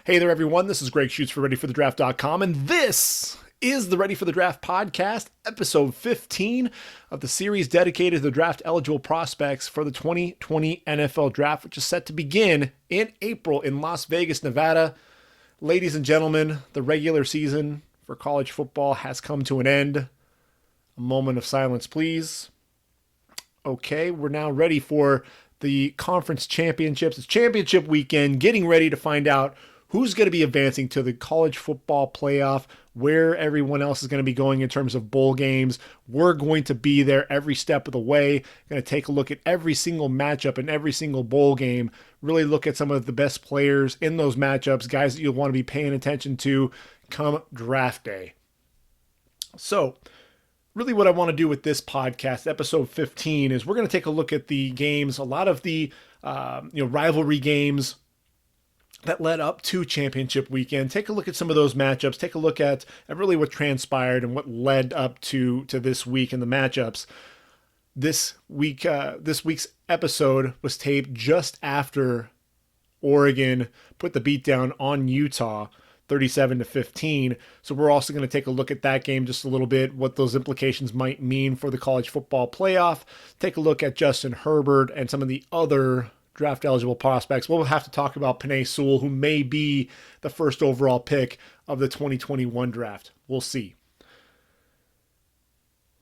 Hey there, everyone. This is Gregg Schutze for Ready for the Draft.com, and this is the Ready for the Draft podcast, episode 15 of the series dedicated to the draft-eligible prospects for the 2020 NFL Draft, which is set to begin in April in Las Vegas, Nevada. Ladies and gentlemen, the regular season for college football has come to an end. A moment of silence, please. Okay, we're now ready for the conference championships. It's championship weekend, getting ready to find out who's going to be advancing to the college football playoff, where everyone else is going to be going in terms of bowl games. We're going to be there every step of the way. Going to take a look at every single matchup and every single bowl game, really look at some of the best players in those matchups, guys that you'll want to be paying attention to come draft day. So, really what I want to do with this podcast, episode 15, is we're going to take a look at the games, a lot of the rivalry games that led up to championship weekend. Take a look at some of those matchups. Take a look at really what transpired and what led up to this week in the matchups. This week's episode was taped just after Oregon put the beat down on Utah, 37-15. So we're also going to take a look at that game just a little bit, what those implications might mean for the college football playoff. Take a look at Justin Herbert and some of the other draft-eligible prospects. We'll have to talk about Penei Sewell, who may be the first overall pick of the 2021 draft. We'll see.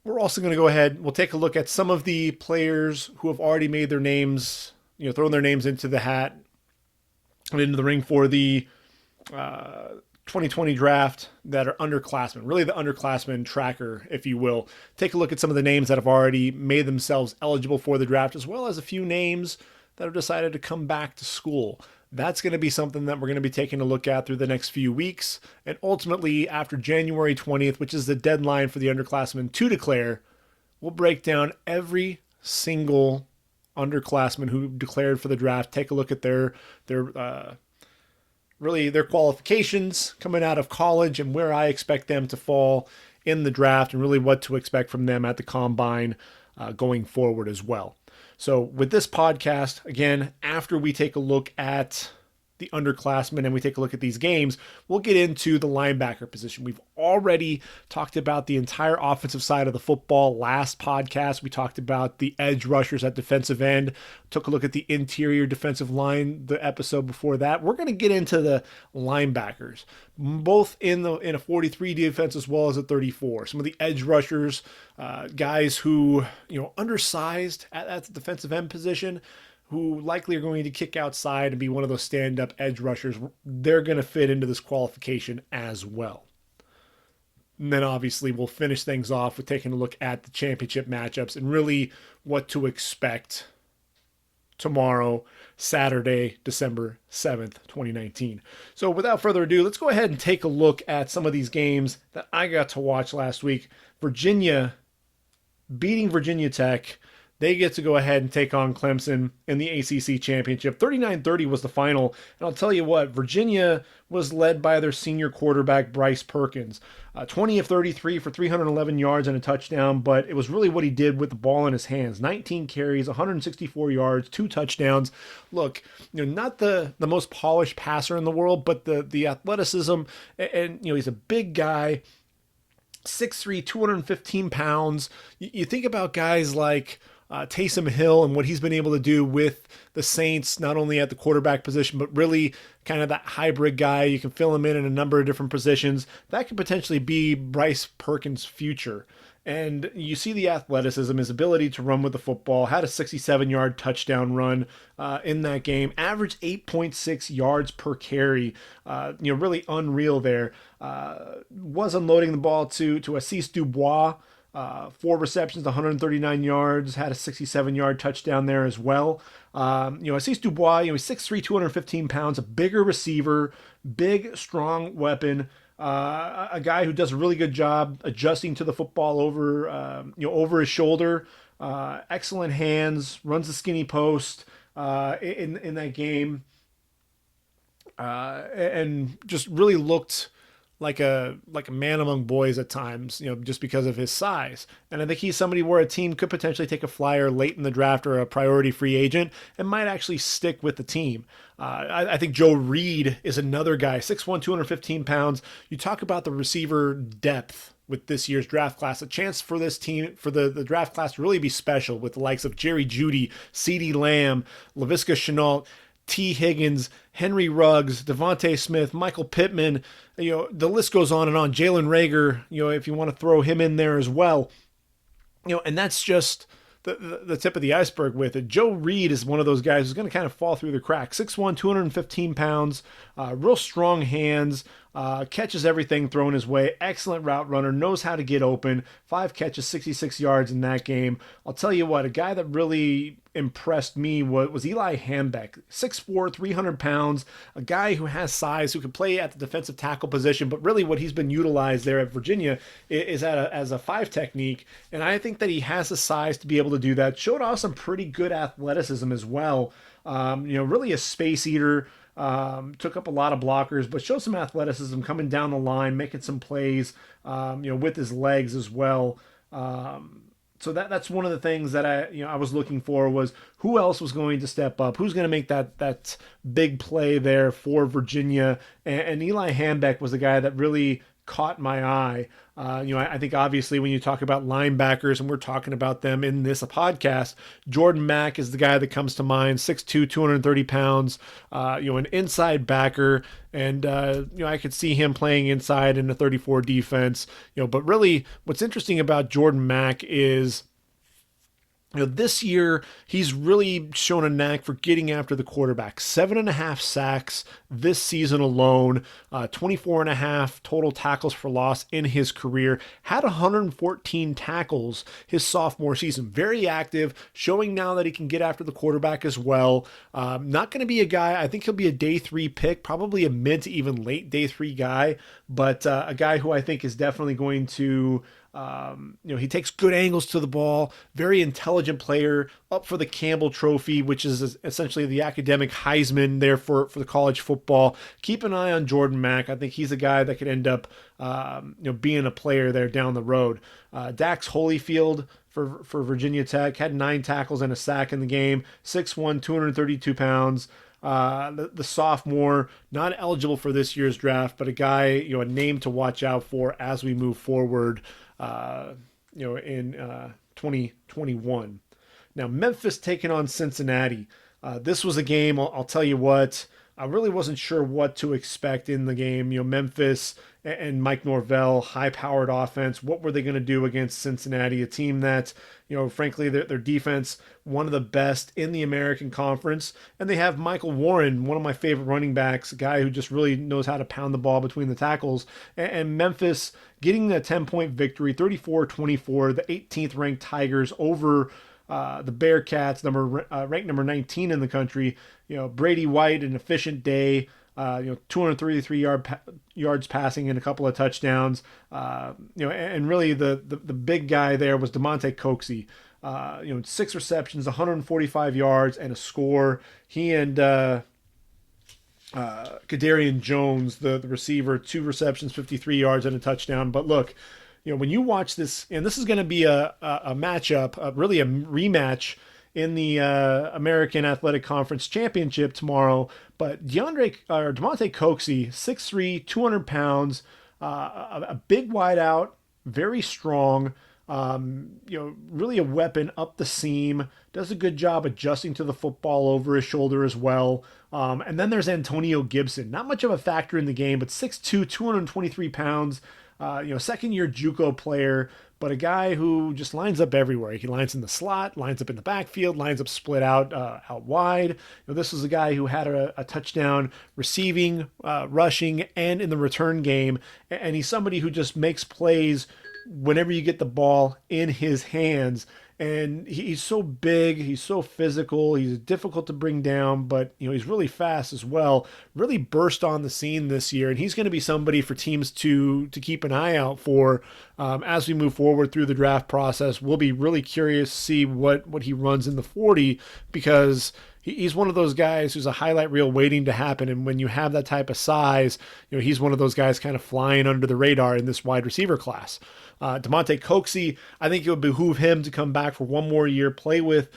We're also going to go ahead, we'll take a look at some of the players who have already made their names, thrown their names into the hat and into the ring for the 2020 draft that are underclassmen, really the underclassmen tracker, if you will. Take a look at some of the names that have already made themselves eligible for the draft, as well as a few names that have decided to come back to school. That's going to be something that we're going to be taking a look at through the next few weeks. And ultimately, after January 20th, which is the deadline for the underclassmen to declare, we'll break down every single underclassman who declared for the draft. Take a look at their qualifications coming out of college and where I expect them to fall in the draft, and really what to expect from them at the combine going forward as well. So with this podcast, again, after we take a look at the underclassmen and we take a look at these games, we'll get into the linebacker position. We've already talked about the entire offensive side of the football. Last podcast, we talked about the edge rushers at defensive end, took a look at the interior defensive line the episode before that. We're going to get into the linebackers, both in a 43 defense as well as a 34. Some of the edge rushers, guys who, undersized at the defensive end position, who likely are going to kick outside and be one of those stand-up edge rushers. They're going to fit into this qualification as well. And then obviously we'll finish things off with taking a look at the championship matchups and really what to expect tomorrow, Saturday, December 7th, 2019. So without further ado, let's go ahead and take a look at some of these games that I got to watch last week. Virginia beating Virginia Tech. They get to go ahead and take on Clemson in the ACC championship. 39-30 was the final. And I'll tell you what, Virginia was led by their senior quarterback, Bryce Perkins. 20 of 33 for 311 yards and a touchdown, but it was really what he did with the ball in his hands. 19 carries, 164 yards, 2 touchdowns. Look, not the most polished passer in the world, but the athleticism, and he's a big guy, 6'3", 215 pounds. You think about guys like Taysom Hill and what he's been able to do with the Saints, not only at the quarterback position, but really kind of that hybrid guy. You can fill him in a number of different positions. That could potentially be Bryce Perkins' future. And you see the athleticism, his ability to run with the football, had a 67-yard touchdown run in that game, averaged 8.6 yards per carry, really unreal there. Was unloading the ball to Assis Dubois, 4 receptions, 139 yards, had a 67-yard touchdown there as well. Assis Dubois, he's 6'3", 215 pounds, a bigger receiver, big, strong weapon, a guy who does a really good job adjusting to the football over his shoulder, excellent hands, runs the skinny post in that game, and just really looked like a man among boys at times, just because of his size. And I think he's somebody where a team could potentially take a flyer late in the draft or a priority free agent and might actually stick with the team. I think Joe Reed is another guy, 6'1", 215 pounds. You talk about the receiver depth with this year's draft class, a chance for this team, for the draft class to really be special with the likes of Jerry Jeudy, CeeDee Lamb, Laviska Shenault, T. Higgins, Henry Ruggs, Devontae Smith, Michael Pittman. The list goes on and on. Jalen Reagor, if you want to throw him in there as well. And that's just the tip of the iceberg with it. Joe Reed is one of those guys who's going to kind of fall through the cracks. 6'1", 215 pounds, real strong hands, catches everything thrown his way, excellent route runner, knows how to get open, 5 catches, 66 yards in that game. I'll tell you what, a guy that really impressed me was Eli Hambeck, 6'4", 300 pounds, a guy who has size, who can play at the defensive tackle position, but really what he's been utilized there at Virginia is as a 5 technique, and I think that he has the size to be able to do that. Showed off some pretty good athleticism as well. Really a space eater. Took up a lot of blockers, but showed some athleticism coming down the line, making some plays, with his legs as well. So that's one of the things that I was looking for, was who else was going to step up, who's going to make that big play there for Virginia, and Eli Hambeck was the guy that really caught my eye. I think obviously when you talk about linebackers, and we're talking about them in this podcast, Jordan Mack is the guy that comes to mind, 6'2", 230 pounds, an inside backer. And, I could see him playing inside in a 34 defense, but really what's interesting about Jordan Mack is, this year, he's really shown a knack for getting after the quarterback. 7.5 sacks this season alone, 24.5 total tackles for loss in his career. Had 114 tackles his sophomore season. Very active, showing now that he can get after the quarterback as well. Not going to be a guy, I think he'll be a day 3 pick, probably a mid to even late day 3 guy, but a guy who I think is definitely going to... he takes good angles to the ball, very intelligent player, up for the Campbell Trophy, which is essentially the academic Heisman there for the college football. Keep an eye on Jordan Mack. I think he's a guy that could end up, being a player there down the road. Dax Holyfield for Virginia Tech had 9 tackles and a sack in the game, 6'1", 232 pounds. The sophomore, not eligible for this year's draft, but a guy, a name to watch out for as we move forward, in 2021. Now, Memphis taking on Cincinnati. This was a game, I'll tell you what, I really wasn't sure what to expect in the game. Memphis and Mike Norvell, high-powered offense. What were they going to do against Cincinnati, a team that, frankly, their defense, one of the best in the American Conference. And they have Michael Warren, one of my favorite running backs, a guy who just really knows how to pound the ball between the tackles. And Memphis getting a 10-point victory, 34-24, the 18th ranked Tigers over the Bearcats, ranked number 19 in the country. Brady White, an efficient day, 233 yards passing and a couple of touchdowns. And really the big guy there was DeMonte Coxey. 6 receptions, 145 yards and a score. He and Kadarian Jones, the receiver, 2 receptions, 53 yards and a touchdown. But look, when you watch this, and this is going to be a matchup, really a rematch in the American Athletic Conference Championship tomorrow. But DeMonte Coxey, 6'3", 200 pounds, a big wideout, very strong, really a weapon up the seam, does a good job adjusting to the football over his shoulder as well. And then there's Antonio Gibson, not much of a factor in the game, but 6'2", 223 pounds, second-year JUCO player, but a guy who just lines up everywhere. He lines in the slot, lines up in the backfield, lines up split out wide. This was a guy who had a touchdown receiving, rushing, and in the return game. And he's somebody who just makes plays whenever you get the ball in his hands. And he's so big, he's so physical, he's difficult to bring down, but he's really fast as well. Really burst on the scene this year, and he's going to be somebody for teams to keep an eye out for as we move forward through the draft process. We'll be really curious to see what he runs in the 40, because he's one of those guys who's a highlight reel waiting to happen. And when you have that type of size, he's one of those guys kind of flying under the radar in this wide receiver class. Damonte Coxie, I think it would behoove him to come back for one more year, play with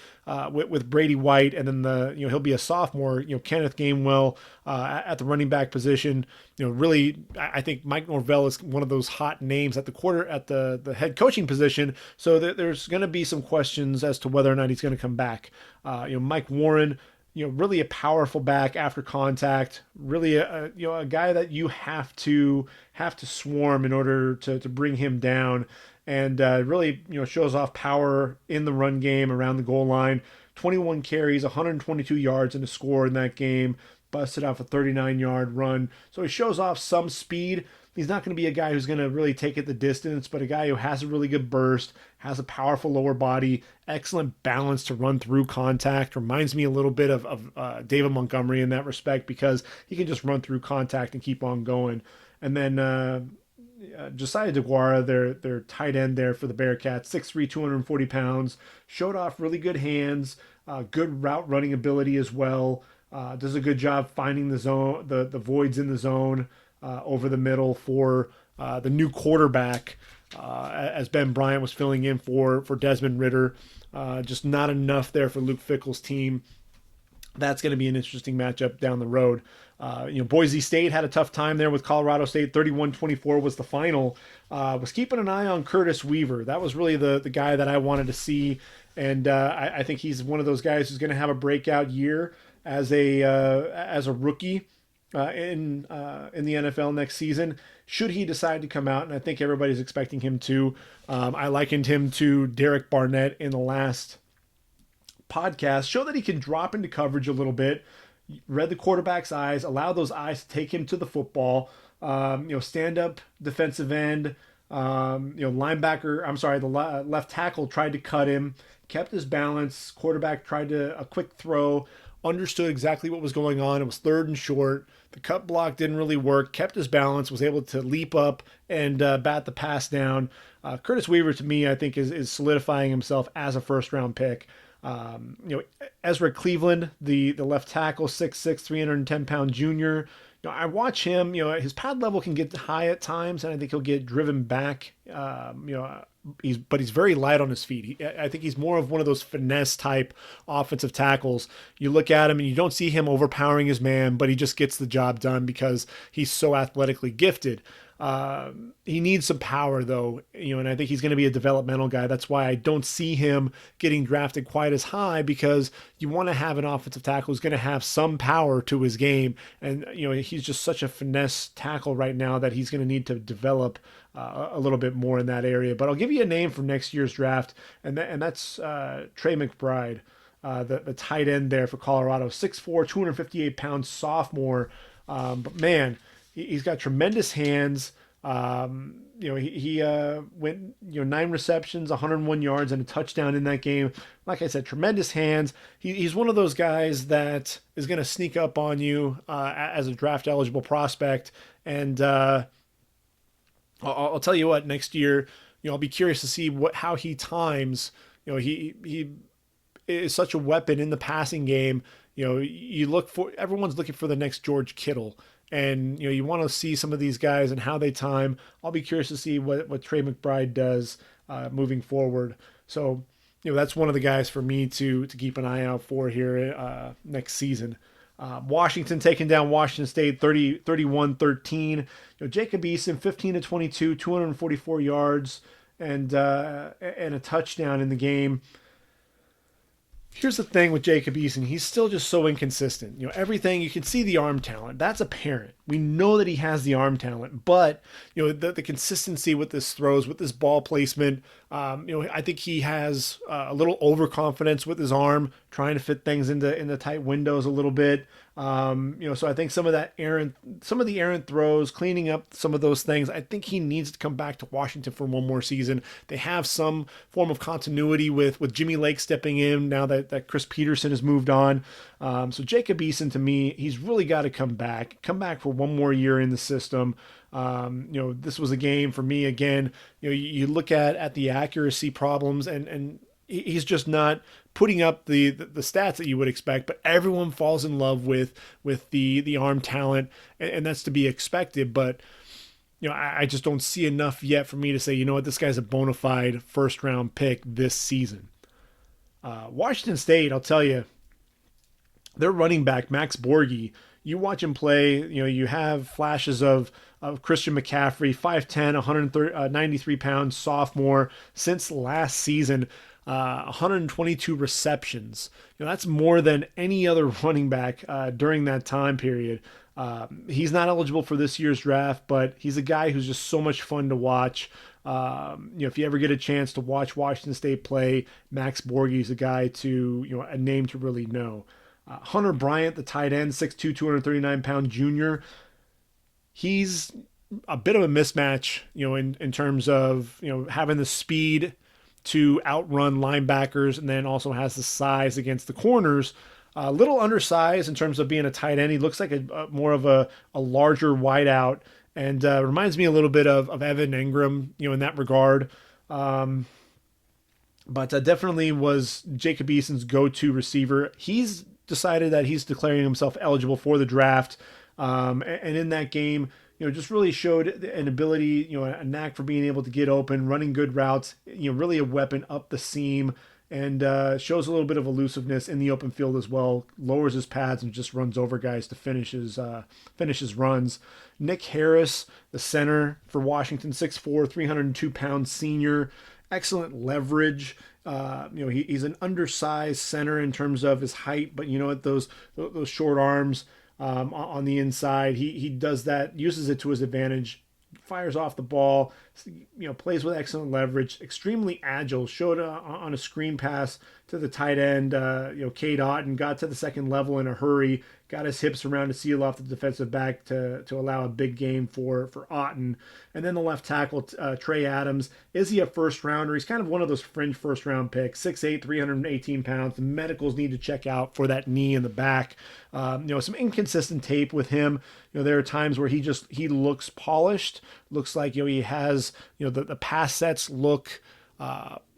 Brady White, and then he'll be a sophomore. Kenneth Gainwell at the running back position. Really, I think Mike Norvell is one of those hot names at the head coaching position. So there's going to be some questions as to whether or not he's going to come back. Mike Warren, really a powerful back after contact, really a guy that you have to swarm in order to bring him down, and really shows off power in the run game around the goal line. 21 carries, 122 yards and a score in that game, busted off a 39-yard run. So he shows off some speed. He's not going to be a guy who's going to really take it the distance, but a guy who has a really good burst, has a powerful lower body, excellent balance to run through contact. Reminds me a little bit of David Montgomery in that respect, because he can just run through contact and keep on going. And then Josiah DeGuara, their tight end there for the Bearcats, 6'3", 240 pounds, showed off really good hands, good route running ability as well. Does a good job finding the zone, the voids in the zone over the middle for the new quarterback, as Ben Bryant was filling in for Desmond Ridder. Just not enough there for Luke Fickell's team. That's going to be an interesting matchup down the road. Boise State had a tough time there with Colorado State. 31-24 was the final. Was keeping an eye on Curtis Weaver. That was really the guy that I wanted to see. And I think he's one of those guys who's going to have a breakout year as a rookie in the NFL next season, should he decide to come out. And I think everybody's expecting him to. I likened him to Derek Barnett in the last podcast. Show that he can drop into coverage a little bit, read the quarterback's eyes, allow those eyes to take him to the football. Stand up defensive end. Linebacker. The left tackle tried to cut him, kept his balance. Quarterback tried a quick throw. Understood exactly what was going on. It was third and short. The cut block didn't really work. Kept his balance. Was able to leap up and bat the pass down. Curtis Weaver, to me, I think is solidifying himself as a first-round pick. Ezra Cleveland, the left tackle, 6'6", 310-pound junior. I watch him. His pad level can get high at times, and I think he'll get driven back. He's very light on his feet. I think he's more of one of those finesse type offensive tackles. You look at him and you don't see him overpowering his man, but he just gets the job done because he's so athletically gifted. He needs some power though, and I think he's going to be a developmental guy. That's why I don't see him getting drafted quite as high, because you want to have an offensive tackle who's going to have some power to his game. And, he's just such a finesse tackle right now that he's going to need to develop a little bit more in that area. But I'll give you a name from next year's draft, and that's Trey McBride, the tight end there for Colorado, 6'4", 258-pound sophomore. But man, he's got tremendous hands. He went 9 receptions, 101 yards, and a touchdown in that game. Like I said, tremendous hands. He's one of those guys that is going to sneak up on you as a draft eligible prospect. And I'll tell you what, next year, I'll be curious to see how he times. He is such a weapon in the passing game. Everyone's looking for the next George Kittle. And, you want to see some of these guys and how they time. I'll be curious to see what Trey McBride does moving forward. So, that's one of the guys for me to keep an eye out for here next season. Washington taking down Washington State 31-13. Jacob Eason, 15-22, 244 yards and a touchdown in the game. Here's the thing with Jacob Eason. He's still just so inconsistent. Everything, you can see the arm talent. That's apparent. We know that he has the arm talent, but, the consistency with his throws, with his ball placement, I think he has a little overconfidence with his arm, trying to fit things into tight windows a little bit. So I think some of the errant throws, cleaning up some of those things, I think he needs to come back to Washington for one more season. They have some form of continuity with Jimmy Lake stepping in now that Chris Peterson has moved on. So Jacob Eason, to me, he's really got to come back for one more year in the system. This was a game for me, again, you look at the accuracy problems and he's just not putting up the stats that you would expect, but everyone falls in love with the arm talent, and that's to be expected. But I just don't see enough yet for me to say, you know what, this guy's a bona fide first round pick this season. Washington State, I'll tell you, their running back Max Borghi, you watch him play, you have flashes of Christian McCaffrey, 5'10", 193 pounds, sophomore, since last season. 122 receptions. That's more than any other running back during that time period. He's not eligible for this year's draft, but he's a guy who's just so much fun to watch. If you ever get a chance to watch Washington State play, Max Borghi is a guy to, a name to really know. Hunter Bryant, the tight end, 6'2", 239-pound junior. He's a bit of a mismatch, in terms of, having the speed to outrun linebackers, and then also has the size against the corners. A little undersized in terms of being a tight end. He looks like a more of a larger wideout, and reminds me a little bit of Evan Ingram, in that regard. But definitely was Jacob Eason's go-to receiver. He's decided that he's declaring himself eligible for the draft, and in that game, just really showed an ability, a knack for being able to get open, running good routes, really a weapon up the seam, and shows a little bit of elusiveness in the open field as well. Lowers his pads and just runs over guys to finish his runs. Nick Harris, the center for Washington, 6'4", 302-pound senior, excellent leverage. He's an undersized center in terms of his height, but those short arms. On the inside, he does that, uses it to his advantage, fires off the ball, plays with excellent leverage, extremely agile, showed on a screen pass to the tight end, Cade Otton, got to the second level in a hurry, got his hips around to seal off the defensive back to allow a big game for Otton. And then the left tackle, Trey Adams. Is he a first rounder? He's kind of one of those fringe first round picks, 6'8", 318 pounds. The medicals need to check out for that knee in the back. Some inconsistent tape with him. There are times where he looks polished, looks like he has the pass sets look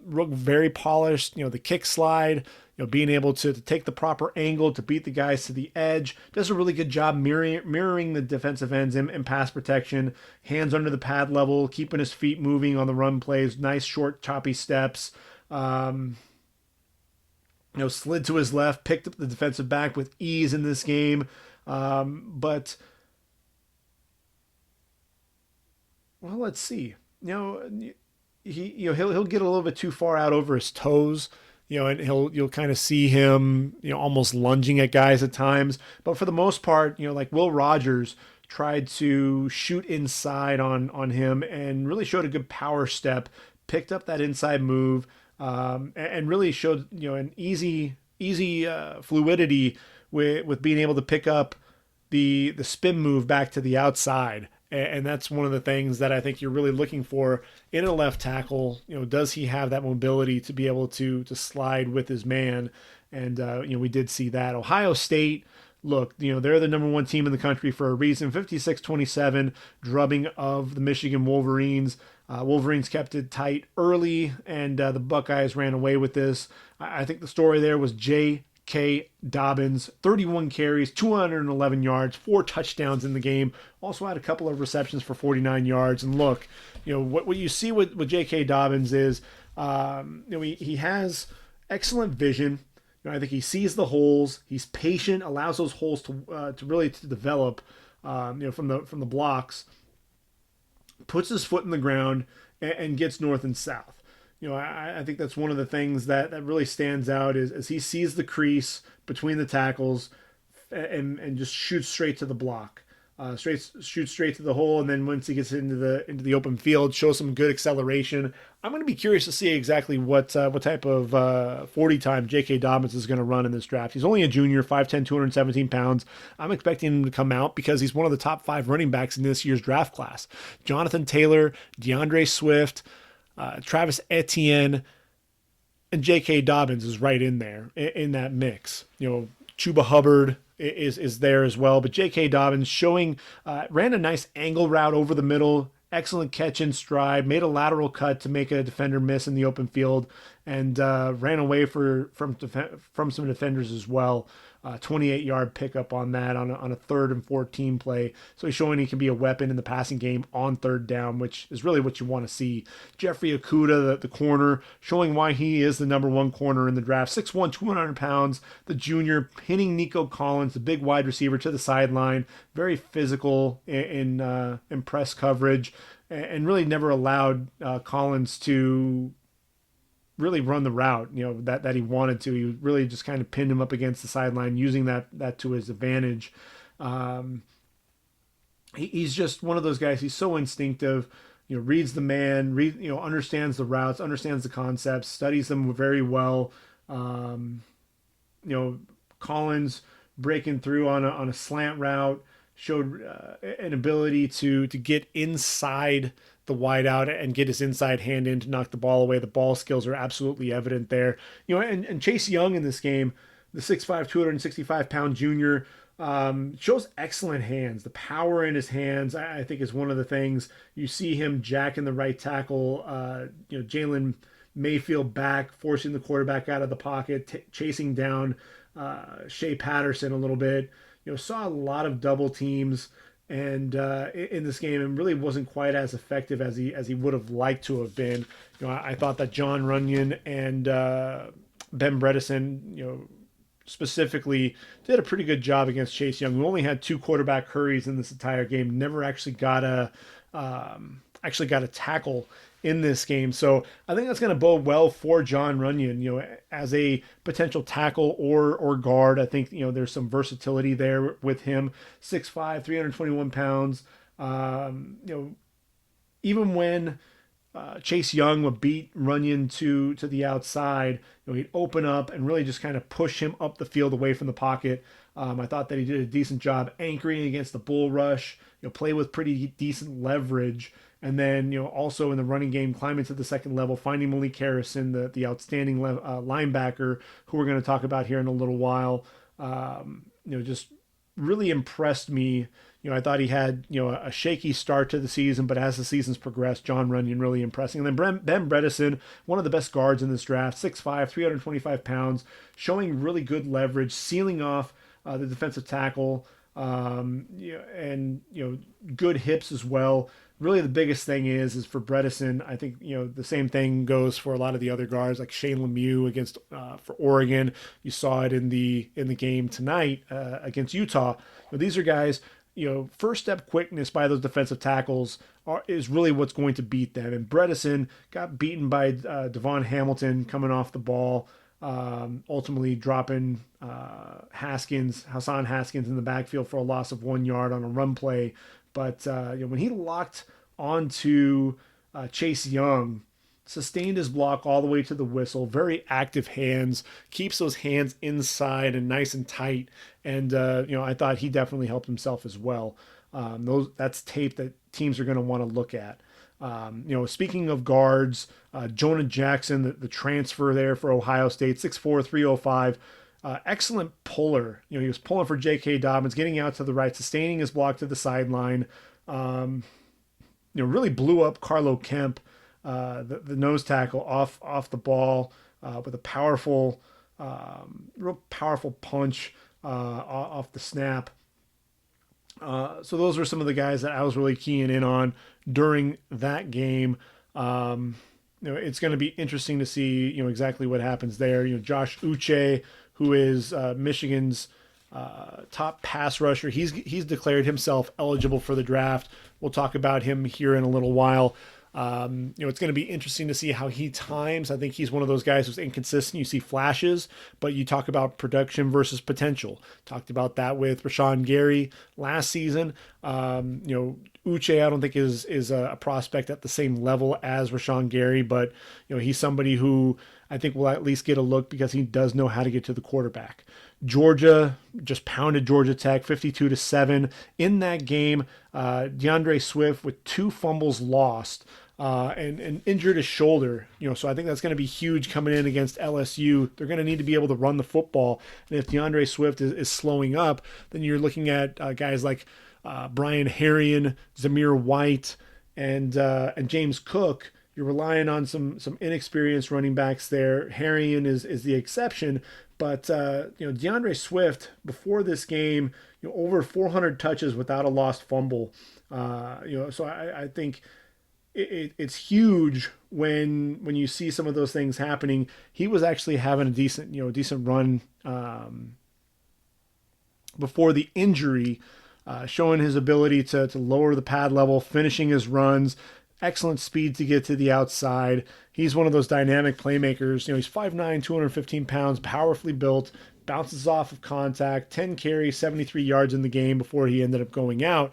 very polished. The kick slide, being able to take the proper angle to beat the guys to the edge. Does a really good job mirroring the defensive ends in pass protection. Hands under the pad level, keeping his feet moving on the run plays. Nice short choppy steps. Slid to his left, picked up the defensive back with ease in this game. But let's see. He'll get a little bit too far out over his toes. And you'll kind of see him, almost lunging at guys at times. But for the most part, like Will Rogers tried to shoot inside on him and really showed a good power step, picked up that inside move, and really showed, an easy fluidity with being able to pick up the spin move back to the outside. And that's one of the things that I think you're really looking for in a left tackle. Does he have that mobility to be able to slide with his man? And, we did see that. Ohio State, look, they're the number one team in the country for a reason. 56-27, drubbing of the Michigan Wolverines. Wolverines kept it tight early, and the Buckeyes ran away with this. I think the story there was JK Dobbins, 31 carries, 211 yards, 4 touchdowns in the game. Also had a couple of receptions for 49 yards. And look, what you see with JK Dobbins is, he has excellent vision. I think he sees the holes. He's patient, allows those holes to really develop, from the blocks. Puts his foot in the ground and gets north and south. I think that's one of the things that really stands out is he sees the crease between the tackles and just shoots straight to the block. Shoots straight to the hole, and then once he gets into the open field, shows some good acceleration. I'm going to be curious to see exactly what type of 40 time JK Dobbins is going to run in this draft. He's only a junior, 5'10", 217 pounds. I'm expecting him to come out because he's one of the top 5 running backs in this year's draft class. Jonathan Taylor, DeAndre Swift, Travis Etienne, and JK Dobbins is right in there in that mix. Chuba Hubbard is there as well, but JK Dobbins ran a nice angle route over the middle, excellent catch in stride, made a lateral cut to make a defender miss in the open field, and ran away from some defenders as well. 28-yard pickup on that on a 3rd and 14 play. So he's showing he can be a weapon in the passing game on 3rd down, which is really what you want to see. Jeffrey Okudah, the corner, showing why he is the number 1 corner in the draft. 6'1", 200 pounds, the junior, pinning Nico Collins, the big wide receiver, to the sideline. Very physical in press coverage, and really never allowed Collins to really run the route, that he wanted to. He really just kind of pinned him up against the sideline, using that to his advantage. He's just one of those guys. He's so instinctive, reads the man, understands the routes, understands the concepts, studies them very well. Collins breaking through on a slant route, showed an ability to get inside the wideout and get his inside hand in to knock the ball away. The ball skills are absolutely evident there. And Chase Young in this game, the 6'5", 265-pound junior, shows excellent hands. The power in his hands, I think, is one of the things. You see him jacking the right tackle, Jalen Mayfield back, forcing the quarterback out of the pocket, chasing down Shea Patterson a little bit. Saw a lot of double teams and in this game, and really wasn't quite as effective as he would have liked to have been. I thought that John Runyan and Ben Bredeson, specifically, did a pretty good job against Chase Young, who only had 2 quarterback hurries in this entire game. Never actually got a tackle in this game. So I think that's going to bode well for John Runyan, as a potential tackle or guard. I think, there's some versatility there with him. 6'5", 321 pounds. Even when Chase Young would beat Runyan to the outside, he'd open up and really just kind of push him up the field away from the pocket. I thought that he did a decent job anchoring against the bull rush, play with pretty decent leverage. And then, also in the running game, climbing to the second level, finding Malik Harrison, the outstanding linebacker, who we're going to talk about here in a little while. Just really impressed me. I thought he had, a shaky start to the season, but as the season's progressed, John Runyan really impressing. And then Ben Bredeson, one of the best guards in this draft, 6'5", 325 pounds, showing really good leverage, sealing off the defensive tackle, and good hips as well. Really, the biggest thing is for Bredeson. I think the same thing goes for a lot of the other guards, like Shane Lemieux against for Oregon. You saw it in the game tonight against Utah. These are guys. First step quickness by those defensive tackles is really what's going to beat them. And Bredeson got beaten by Devon Hamilton coming off the ball, ultimately dropping Hassan Haskins in the backfield for a loss of 1 yard on a run play. But when he locked onto Chase Young, sustained his block all the way to the whistle, very active hands, keeps those hands inside and nice and tight. And, I thought he definitely helped himself as well. That's tape that teams are going to want to look at. Speaking of guards, Jonah Jackson, the transfer there for Ohio State, 6'4", 305. Excellent puller. He was pulling for JK Dobbins, getting out to the right, sustaining his block to the sideline. Really blew up Carlo Kemp, the nose tackle off the ball with a real powerful punch off the snap. So those were some of the guys that I was really keying in on during that game. It's going to be interesting to see, exactly what happens there. Josh Uche, who is Michigan's top pass rusher, he's declared himself eligible for the draft. We'll talk about him here in a little while. It's going to be interesting to see how he times. I think he's one of those guys who's inconsistent. You see flashes, but you talk about production versus potential. Talked about that with Rashawn Gary last season. Uche, I don't think is a prospect at the same level as Rashawn Gary, but he's somebody who I think will at least get a look because he does know how to get to the quarterback. Georgia just pounded Georgia Tech 52-7 in that game. DeAndre Swift with 2 fumbles lost and injured his shoulder. So I think that's going to be huge coming in against LSU. They're going to need to be able to run the football. And if DeAndre Swift is slowing up, then you're looking at guys like Brian Herrien, Zamir White, and James Cook, you're relying on some inexperienced running backs there. Harrion is the exception, but DeAndre Swift before this game, over 400 touches without a lost fumble. So I think it's huge when you see some of those things happening. He was actually having a decent run before the injury, showing his ability to lower the pad level, finishing his runs, excellent speed to get to the outside. He's one of those dynamic playmakers. He's 5'9", 215 pounds, powerfully built, bounces off of contact, 10 carries, 73 yards in the game before he ended up going out.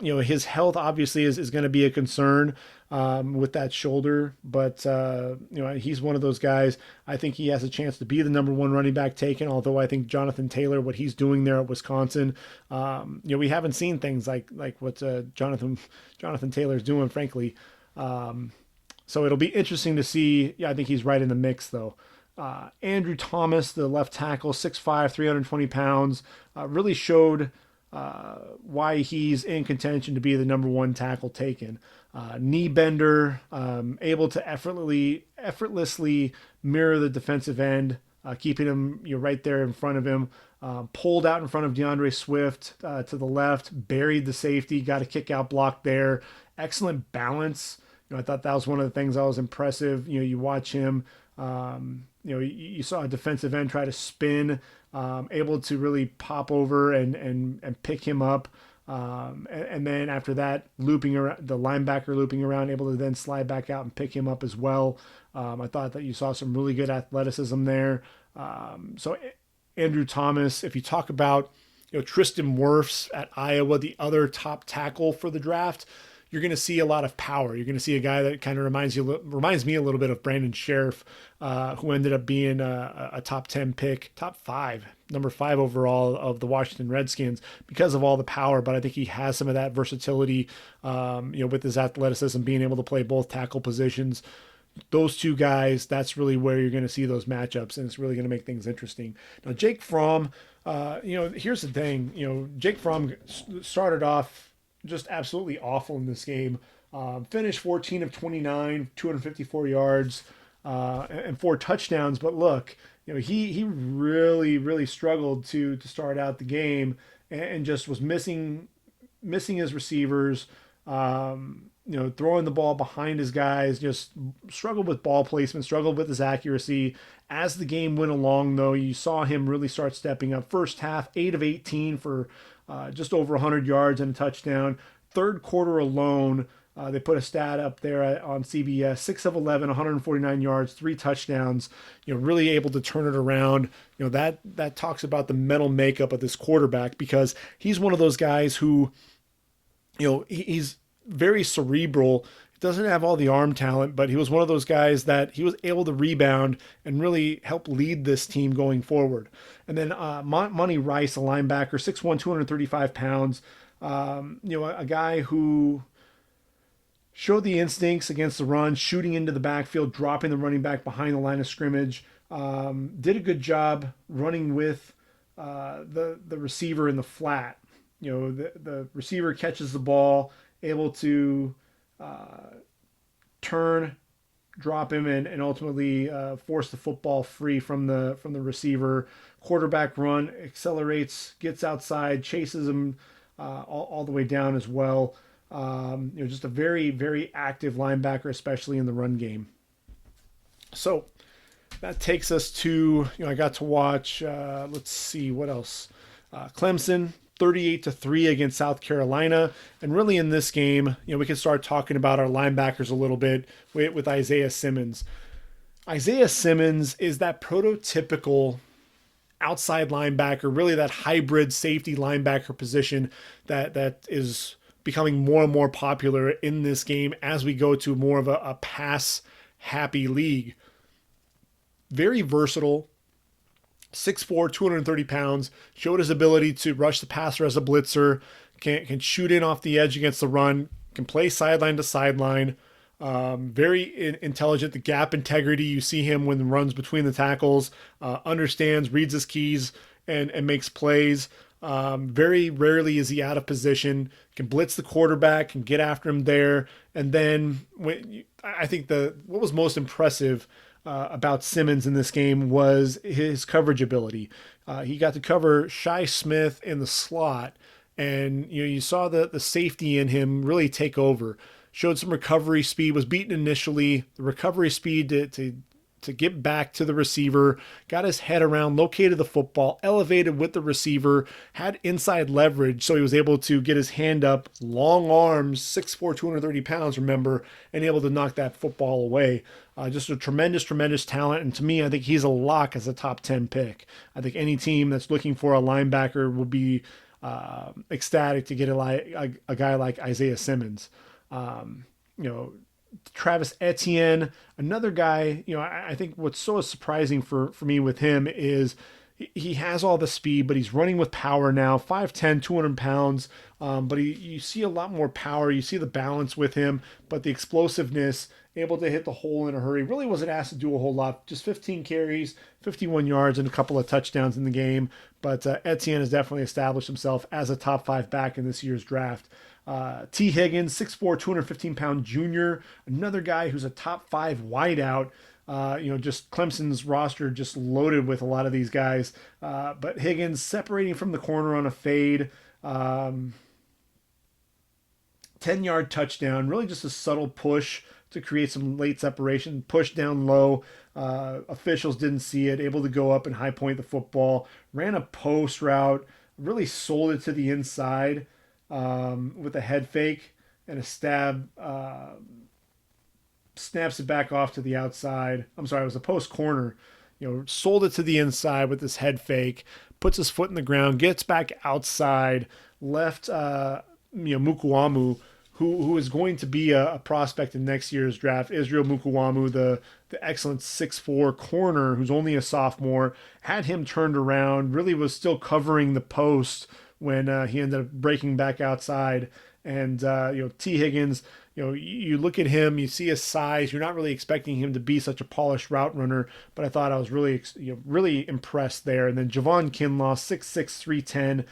His health obviously is going to be a concern with that shoulder, but he's one of those guys. I think he has a chance to be the number one running back taken, although I think Jonathan Taylor, what he's doing there at Wisconsin, we haven't seen things like what Jonathan Taylor's doing, frankly. So it'll be interesting to see. Yeah, I think he's right in the mix, though. Andrew Thomas, the left tackle, 6'5", 320 pounds, really showed why he's in contention to be the number one tackle taken. Knee bender, able to effortlessly mirror the defensive end, keeping him right there in front of him. Pulled out in front of DeAndre Swift to the left, buried the safety, got a kick out block there. Excellent balance. I thought that was one of the things that was impressive. You watch him. You saw a defensive end try to spin, able to really pop over and pick him up. And then after that, looping around, the linebacker looping around, able to then slide back out and pick him up as well. I thought that you saw some really good athleticism there. So Andrew Thomas, if you talk about Tristan Wirfs at Iowa, the other top tackle for the draft, you're going to see a lot of power. You're going to see a guy that kind of reminds me a little bit of Brandon Sheriff, who ended up being a top 10 pick, number 5 overall of the Washington Redskins because of all the power. But I think he has some of that versatility, with his athleticism, being able to play both tackle positions. Those two guys, that's really where you're going to see those matchups, and it's really going to make things interesting. Now, Jake Fromm, here's the thing. Jake Fromm started off just absolutely awful in this game. Finished 14 of 29, 254 yards, and 4 touchdowns. But look, he really struggled to start out the game, and just was missing his receivers. Throwing the ball behind his guys, just struggled with ball placement, struggled with his accuracy. As the game went along, though, you saw him really start stepping up. First half, 8 of 18 for just over 100 yards and a touchdown. Third quarter alone, they put a stat up there on CBS, 6 of 11, 149 yards, 3 touchdowns, really able to turn it around. That talks about the mental makeup of this quarterback, because he's one of those guys who, he's very cerebral, doesn't have all the arm talent, but he was one of those guys that he was able to rebound and really help lead this team going forward. And then Monty Rice, a linebacker, 6'1", 235 pounds, a guy who showed the instincts against the run, shooting into the backfield, dropping the running back behind the line of scrimmage, did a good job running with the receiver in the flat. The receiver catches the ball, able to turn, drop him, and ultimately force the football free from the receiver. Quarterback run, accelerates, gets outside, chases him all the way down as well. Just a very, very active linebacker, especially in the run game. So that takes us to, I got to watch, let's see, what else? Clemson, 38-3 against South Carolina. And really in this game, we can start talking about our linebackers a little bit with Isaiah Simmons. Isaiah Simmons is that prototypical outside linebacker, really that hybrid safety linebacker position that is becoming more and more popular in this game as we go to more of a pass-happy league. Very versatile, 6'4", 230 pounds, showed his ability to rush the passer as a blitzer, can shoot in off the edge against the run, can play sideline to sideline, very intelligent, the gap integrity, you see him when he runs between the tackles, understands, reads his keys, and makes plays. Very rarely is he out of position. Can blitz the quarterback, can get after him there. And then I think what was most impressive about Simmons in this game was his coverage ability. He got to cover Chaismith in the slot, and you saw the safety in him really take over. Showed some recovery speed, was beaten initially. The recovery speed to get back to the receiver, got his head around, located the football, elevated with the receiver, had inside leverage, so he was able to get his hand up, long arms, 6'4", 230 pounds, remember, and able to knock that football away. Just a tremendous talent, and to me, I think he's a lock as a top 10 pick. I think any team that's looking for a linebacker will be ecstatic to get a guy like Isaiah Simmons. Travis Etienne, another guy, I think what's so surprising for me with him is he has all the speed, but he's running with power now, 5'10", 200 pounds. But you see a lot more power. You see the balance with him, but the explosiveness, able to hit the hole in a hurry, really wasn't asked to do a whole lot. Just 15 carries, 51 yards, and a couple of touchdowns in the game. But Etienne has definitely established himself as a top 5 back in this year's draft. T. Higgins, 6'4", 215-pound junior, another guy who's a top 5 wideout. Just Clemson's roster just loaded with a lot of these guys. But Higgins separating from the corner on a fade, 10-yard touchdown, really just a subtle push to create some late separation, push down low. Officials didn't see it, able to go up and high point the football, ran a post route, really sold it to the inside. With a head fake and a stab, snaps it back off to the outside. I'm sorry, it was a post corner. Sold it to the inside with this head fake, puts his foot in the ground, gets back outside, left Mukuamu, who is going to be a prospect in next year's draft. Israel Mukuamu, the excellent 6'4" corner who's only a sophomore, had him turned around, really was still covering the post when he ended up breaking back outside. And, T. Higgins, you look at him, you see his size, you're not really expecting him to be such a polished route runner, but I thought I was really, really impressed there. And then Javon Kinlaw, 6'6", 310,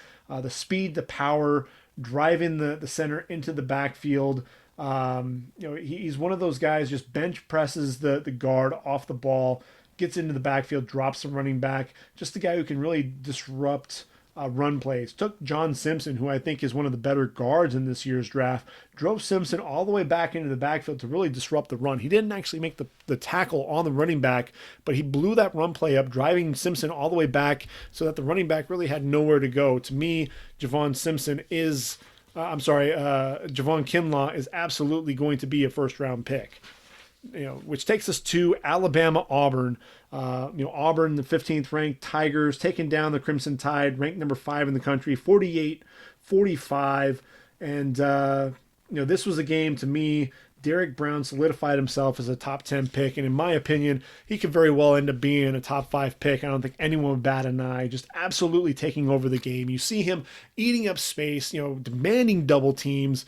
the speed, the power, driving the center into the backfield. He's one of those guys, just bench presses the guard off the ball, gets into the backfield, drops the running back, just the guy who can really disrupt run plays. Took John Simpson, who I think is one of the better guards in this year's draft, drove Simpson all the way back into the backfield to really disrupt the run. He didn't actually make the tackle on the running back, but he blew that run play up, driving Simpson all the way back so that the running back really had nowhere to go. To me, Javon Kinlaw is absolutely going to be a first-round pick. Which takes us to Alabama-Auburn. Auburn, the 15th ranked Tigers, taking down the Crimson Tide, ranked number 5 in the country, 48-45. And, this was a game, to me, Derrick Brown solidified himself as a top 10 pick. And in my opinion, he could very well end up being a top 5 pick. I don't think anyone would bat an eye, just absolutely taking over the game. You see him eating up space, demanding double teams,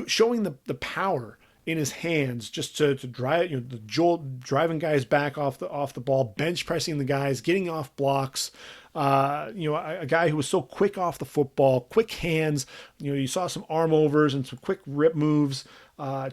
showing the power in his hands just to drive, the jolt, driving guys back off the ball, bench pressing the guys, getting off blocks. A guy who was so quick off the football, quick hands. You saw some arm overs and some quick rip moves,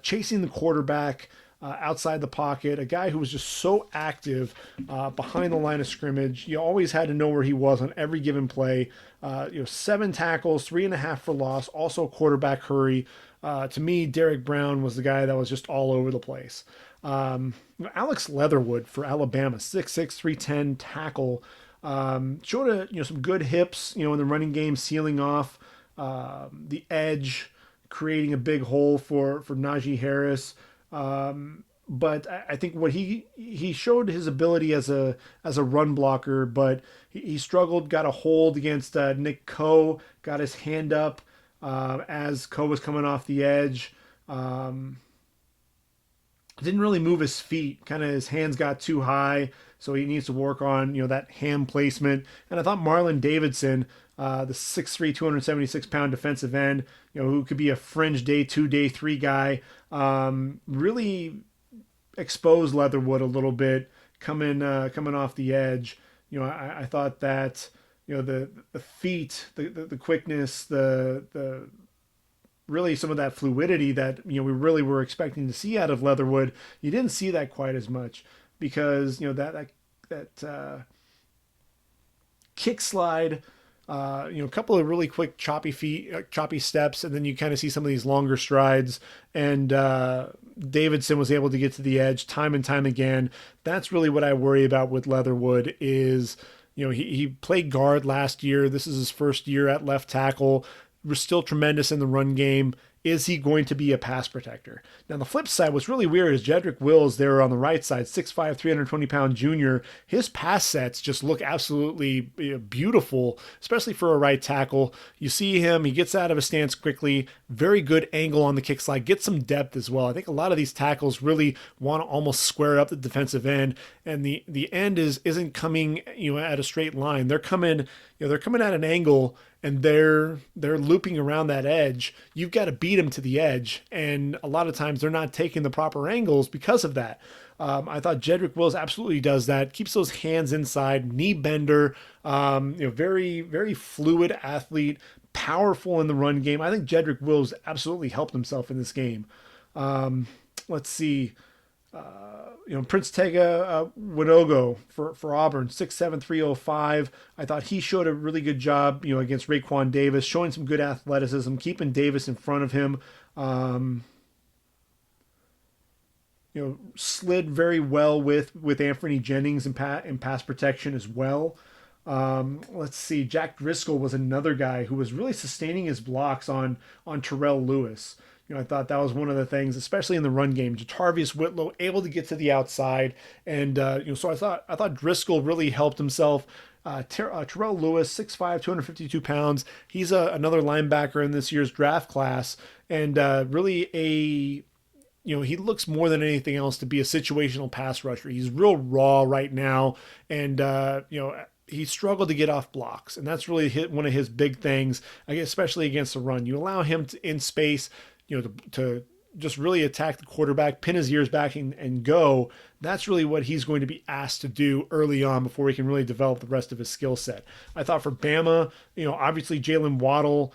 chasing the quarterback outside the pocket. A guy who was just so active behind the line of scrimmage. You always had to know where he was on every given play. 7 tackles, 3.5 for loss, also quarterback hurry. To me, Derrick Brown was the guy that was just all over the place. Alex Leatherwood for Alabama, 6'6", 310 tackle. Showed some good hips, in the running game, sealing off the edge, creating a big hole for Najee Harris. But I think what he showed his ability as a run blocker, but he struggled, got a hold against Nick Coe, got his hand up as Coe was coming off the edge. Didn't really move his feet. Kind of his hands got too high, so he needs to work on that hand placement. And I thought Marlon Davidson, the 6'3", 276-pound defensive end, who could be a fringe day 2, day 3 guy, really exposed Leatherwood a little bit, coming off the edge. I thought that the feet, the quickness, the really some of that fluidity that we really were expecting to see out of Leatherwood. You didn't see that quite as much because that kick slide, a couple of really quick choppy feet, choppy steps, and then you kind of see some of these longer strides. And Davidson was able to get to the edge time and time again. That's really what I worry about with Leatherwood is, he played guard last year. This is his first year at left tackle. Was still tremendous in the run game. Is he going to be a pass protector? Now, the flip side, what's really weird is Jedrick Wills there on the right side, 6'5", 320-pound junior. His pass sets just look absolutely beautiful, especially for a right tackle. You see him, he gets out of his stance quickly, very good angle on the kick slide, gets some depth as well. I think a lot of these tackles really want to almost square up the defensive end, and the end isn't coming at a straight line. They're coming at an angle, and they're looping around that edge. You've got to beat them to the edge, and a lot of times they're not taking the proper angles because of that. I thought Jedrick Wills absolutely does that. Keeps those hands inside, knee bender. Very very fluid athlete, powerful in the run game. I think Jedrick Wills absolutely helped himself in this game. Let's see. Prince Tega Winogo for Auburn, 6'7", 305. I thought he showed a really good job, against Raekwon Davis, showing some good athleticism, keeping Davis in front of him. Slid very well with Anfernee Jennings in pass protection as well. Let's see. Jack Driscoll was another guy who was really sustaining his blocks on Terrell Lewis. I thought that was one of the things, especially in the run game. Jatarvius Whitlow able to get to the outside, and so I thought Driscoll really helped himself. Terrell Lewis, 6'5", 252 pounds. He's another linebacker in this year's draft class, and really he looks more than anything else to be a situational pass rusher. He's real raw right now, and he struggled to get off blocks, and that's really one of his big things, especially against the run. You allow him in space, to just really attack the quarterback, pin his ears back and go. That's really what he's going to be asked to do early on before he can really develop the rest of his skill set. I thought for Bama, obviously Jalen Waddle,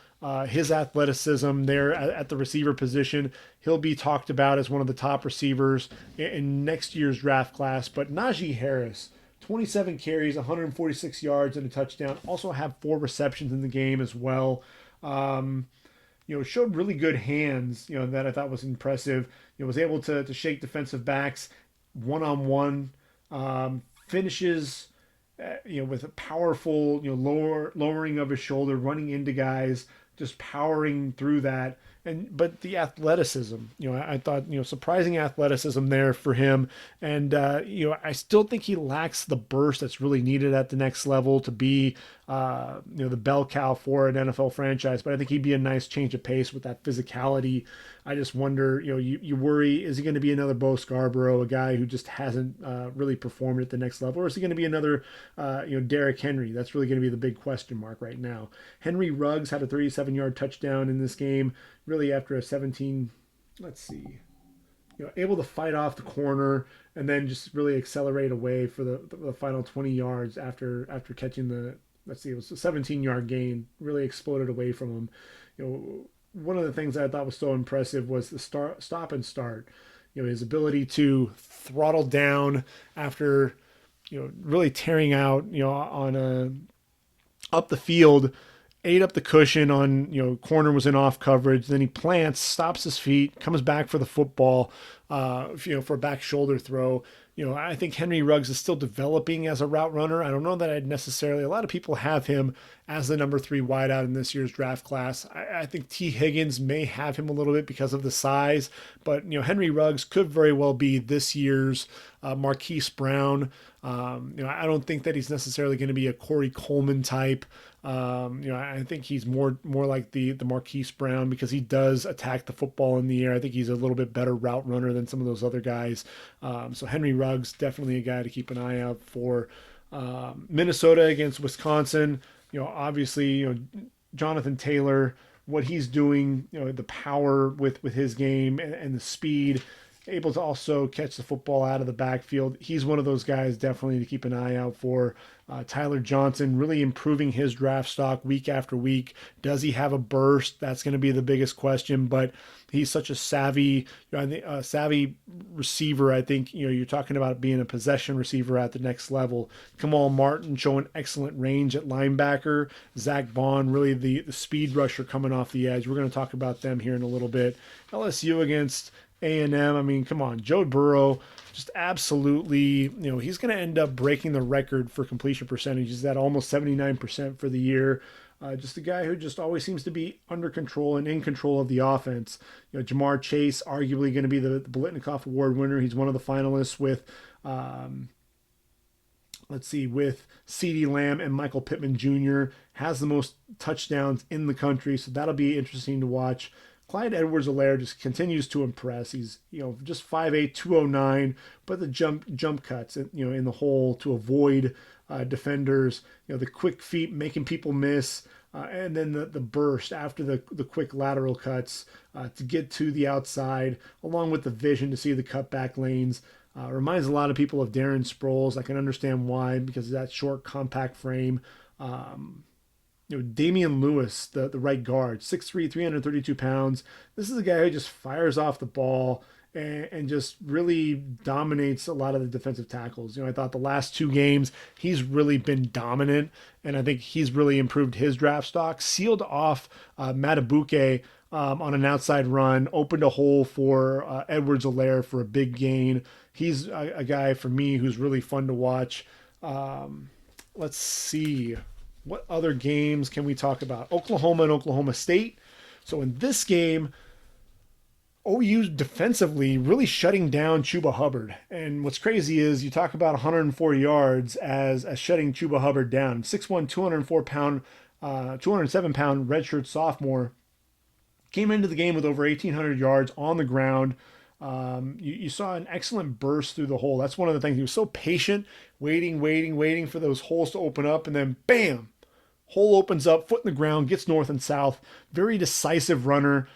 his athleticism there at the receiver position, he'll be talked about as one of the top receivers in next year's draft class. But Najee Harris, 27 carries, 146 yards and a touchdown. Also have 4 receptions in the game as well. Showed really good hands, that I thought was impressive. Was able to shake defensive backs one-on-one, finishes, with a powerful, lowering of his shoulder, running into guys, just powering through that. But the athleticism, I thought, surprising athleticism there for him. And, I still think he lacks the burst that's really needed at the next level to be, the bell cow for an NFL franchise. But I think he'd be a nice change of pace with that physicality. I just wonder, you worry, is he going to be another Bo Scarborough, a guy who just hasn't really performed at the next level? Or is he going to be another, Derrick Henry? That's really going to be the big question mark right now. Henry Ruggs had a 37-yard touchdown in this game, really after a 17, able to fight off the corner and then just really accelerate away for the final 20 yards after catching it was a 17-yard gain, really exploded away from him. One of the things that I thought was so impressive was the stop and start. His ability to throttle down after, really tearing out, up the field, ate up the cushion on, corner was in off coverage. Then he plants, stops his feet, comes back for the football, for a back shoulder throw. I think Henry Ruggs is still developing as a route runner. I don't know that I'd necessarily, a lot of people have him as the number 3 wideout in this year's draft class. I think T. Higgins may have him a little bit because of the size, but, Henry Ruggs could very well be this year's Marquise Brown. I don't think that he's necessarily going to be a Corey Coleman type. I think he's more like the Marquise Brown because he does attack the football in the air. I think he's a little bit better route runner than some of those other guys. So Henry Ruggs, definitely a guy to keep an eye out for. Minnesota against Wisconsin, obviously, Jonathan Taylor, what he's doing, the power with his game and the speed. able to also catch the football out of the backfield. He's one of those guys definitely to keep an eye out for. Tyler Johnson really improving his draft stock week after week. Does he have a burst? That's going to be the biggest question, but he's such a savvy receiver. I think you're talking about being a possession receiver at the next level. Kamal Martin showing excellent range at linebacker. Zack Baun, really the speed rusher coming off the edge. We're going to talk about them here in a little bit. LSU against A&M. I mean, come on, Joe Burrow, just absolutely, he's going to end up breaking the record for completion percentages at almost 79% for the year. Just a guy who just always seems to be under control and in control of the offense. Jamar Chase, arguably going to be the Biletnikoff Award winner. He's one of the finalists with, with CeeDee Lamb and Michael Pittman Jr. Has the most touchdowns in the country, so that'll be interesting to watch. Clyde Edwards-Helaire just continues to impress. He's just 5'8", 209, but the jump cuts in the hole to avoid defenders. The quick feet making people miss, and then the burst after the quick lateral cuts to get to the outside, along with the vision to see the cutback lanes. Reminds a lot of people of Darren Sproles. I can understand why, because of that short, compact frame. Damian Lewis, the right guard, 6'3", 332 pounds. This is a guy who just fires off the ball and just really dominates a lot of the defensive tackles. I thought the last 2 games, he's really been dominant, and I think he's really improved his draft stock. Sealed off Matabuke on an outside run, opened a hole for Edwards-Helaire for a big gain. He's a guy, for me, who's really fun to watch. Let's see. What other games can we talk about? Oklahoma and Oklahoma State. So in this game, OU defensively really shutting down Chuba Hubbard. And what's crazy is you talk about 104 yards as shutting Chuba Hubbard down. 6'1", 207-pound redshirt sophomore. Came into the game with over 1,800 yards on the ground. You saw an excellent burst through the hole. That's one of the things. He was so patient, waiting for those holes to open up, and then bam, hole opens up, foot in the ground, gets north and south. Very decisive runner.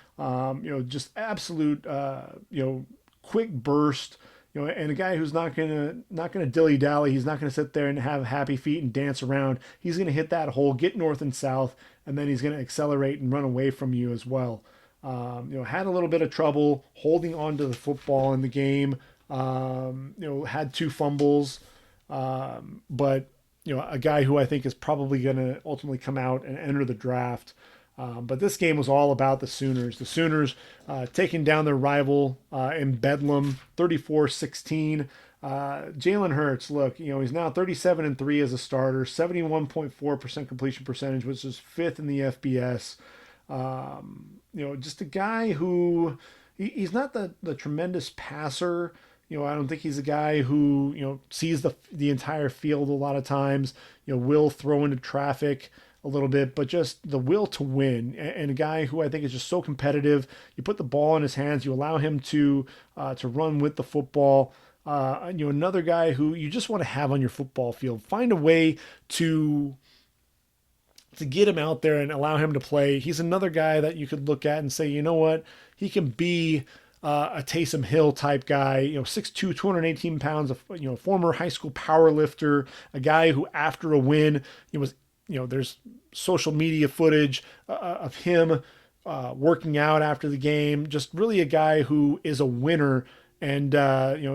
Just absolute, quick burst. And a guy who's not gonna dilly dally. He's not gonna sit there and have happy feet and dance around. He's gonna hit that hole, get north and south, and then he's gonna accelerate and run away from you as well. Had a little bit of trouble holding on to the football in the game. Had 2 fumbles, but a guy who I think is probably going to ultimately come out and enter the draft. But this game was all about the Sooners. The Sooners taking down their rival in Bedlam, 34-16. Jalen Hurts, look, he's now 37-3 as a starter, 71.4% completion percentage, which is 5th in the FBS. Just a guy who he's not the tremendous passer. I don't think he's a guy who sees the entire field a lot of times. Will throw into traffic a little bit, but just the will to win, and a guy who I think is just so competitive. You put the ball in his hands, you allow him to run with the football. Another guy who you just want to have on your football field. Find a way to get him out there and allow him to play. He's another guy that you could look at and say, you know what, he can be a Taysom Hill type guy, 6'2", 218 pounds, a former high school power lifter, a guy who after a win, there's social media footage of him working out after the game. Just really a guy who is a winner. And,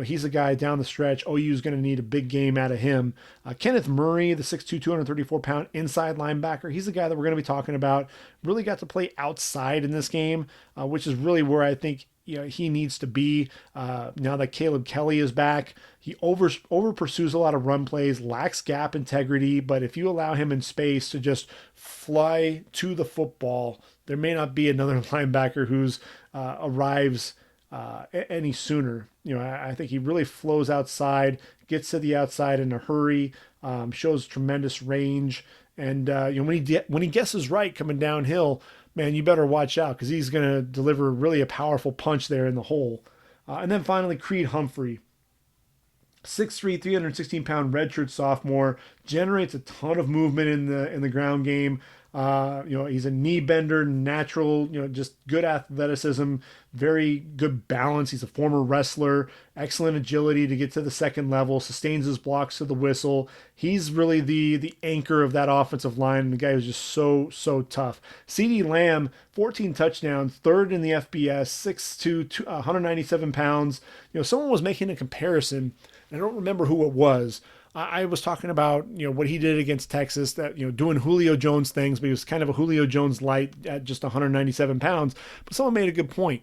he's a guy down the stretch. OU is going to need a big game out of him. Kenneth Murray, the 6'2", 234-pound inside linebacker, he's the guy that we're going to be talking about. Really got to play outside in this game, which is really where I think he needs to be now that Caleb Kelly is back. He over pursues a lot of run plays, lacks gap integrity, but if you allow him in space to just fly to the football, there may not be another linebacker who's arrives any sooner. I think he really flows outside, gets to the outside in a hurry, shows tremendous range, and when he guesses right coming downhill, man, you better watch out because he's going to deliver really a powerful punch there in the hole. And then finally, Creed Humphrey, 6'3", 316-pound redshirt sophomore, generates a ton of movement in the ground game. He's a knee bender, natural, just good athleticism, very good balance. He's a former wrestler, excellent agility to get to the second level, sustains his blocks to the whistle. He's really the anchor of that offensive line, and the guy who's just so tough. CeeDee Lamb, 14 touchdowns, third in the FBS, 6'2", 197 pounds. Someone was making a comparison, and I don't remember who it was. I was talking about, what he did against Texas, that, doing Julio Jones things, but he was kind of a Julio Jones light at just 197 pounds. But someone made a good point.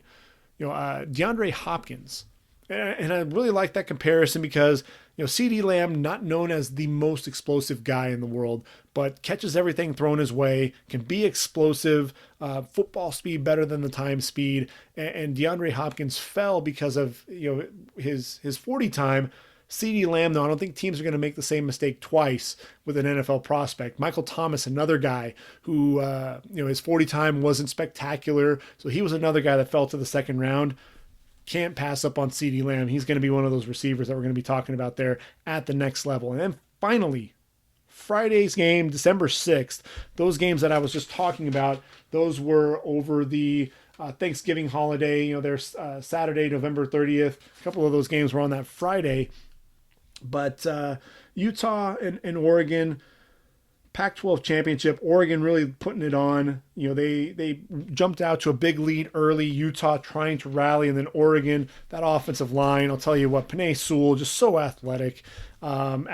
DeAndre Hopkins. And I really like that comparison because, CeeDee Lamb, not known as the most explosive guy in the world, but catches everything thrown his way, can be explosive, football speed better than the time speed. And DeAndre Hopkins fell because of, his 40 time. CeeDee Lamb, though, I don't think teams are going to make the same mistake twice with an NFL prospect. Michael Thomas, another guy who, his 40 time wasn't spectacular. So he was another guy that fell to the second round. Can't pass up on CeeDee Lamb. He's going to be one of those receivers that we're going to be talking about there at the next level. And then finally, Friday's game, December 6th, those games that I was just talking about, those were over the Thanksgiving holiday. There's Saturday, November 30th. A couple of those games were on that Friday. But Utah and Oregon, Pac-12 championship, Oregon really putting it on. They jumped out to a big lead early, Utah trying to rally, and then Oregon, that offensive line, I'll tell you what, Penei Sewell, just so athletic. And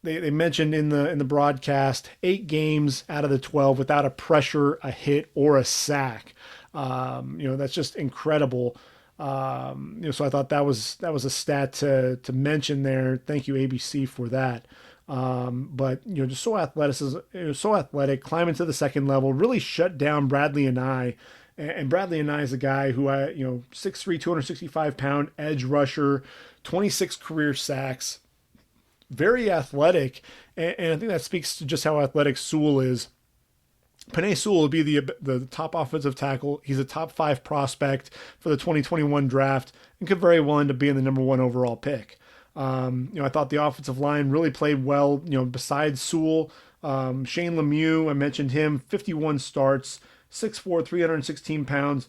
they mentioned in the broadcast, 8 games out of the 12 without a pressure, a hit, or a sack. That's just incredible. So I thought that was a stat to mention there. Thank you, ABC, for that. But just so athletic, climbing to the second level, really shut down Bradley and I. And Bradley and I is a guy who 6'3", 265-pound edge rusher, 26 career sacks, very athletic, and I think that speaks to just how athletic Sewell is. Penei Sewell will be the top offensive tackle. He's a top 5 prospect for the 2021 draft and could very well end up being the number 1 overall pick. I thought the offensive line really played well, besides Sewell. Shane Lemieux, I mentioned him, 51 starts, 6'4", 316 pounds.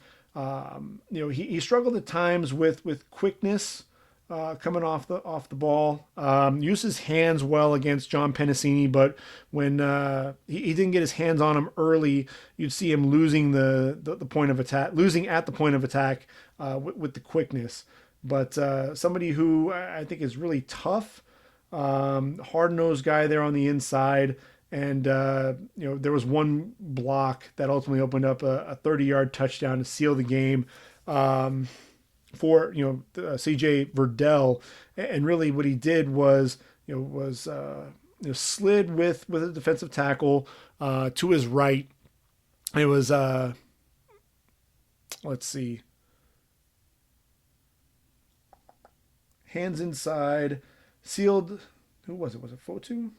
He struggled at times with quickness, coming off the ball. Used his hands well against John Pennicini, but when he didn't get his hands on him early, you'd see him losing the point of attack, losing at the point of attack with the quickness. But somebody who I think is really tough, hard-nosed guy there on the inside. And, there was one block that ultimately opened up a 30-yard touchdown to seal the game for, CJ Verdell. And really what he did was, slid with a defensive tackle to his right. It was, let's see. Hands inside, sealed. Who was it? Was it Fotu?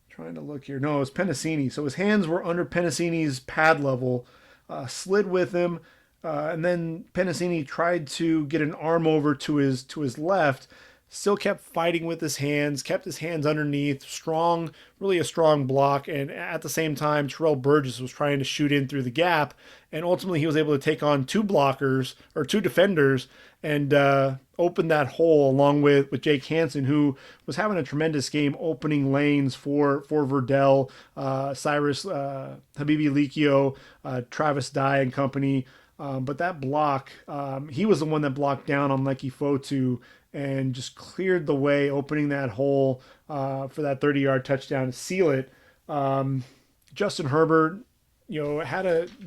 Trying to look here. No, it was Pennicini. So his hands were under Pennicini's pad level, slid with him, and then Pennicini tried to get an arm over to his left. Still kept fighting with his hands, kept his hands underneath, strong, really a strong block. And at the same time, Terrell Burgess was trying to shoot in through the gap. And ultimately he was able to take on 2 defenders and open that hole along with Jake Hansen, who was having a tremendous game opening lanes for Verdell, Cyrus, Habibi Likio, Travis Dye and company. But that block, he was the one that blocked down on Leki Fotu and just cleared the way, opening that hole for that 30-yard touchdown to seal it. Justin Herbert,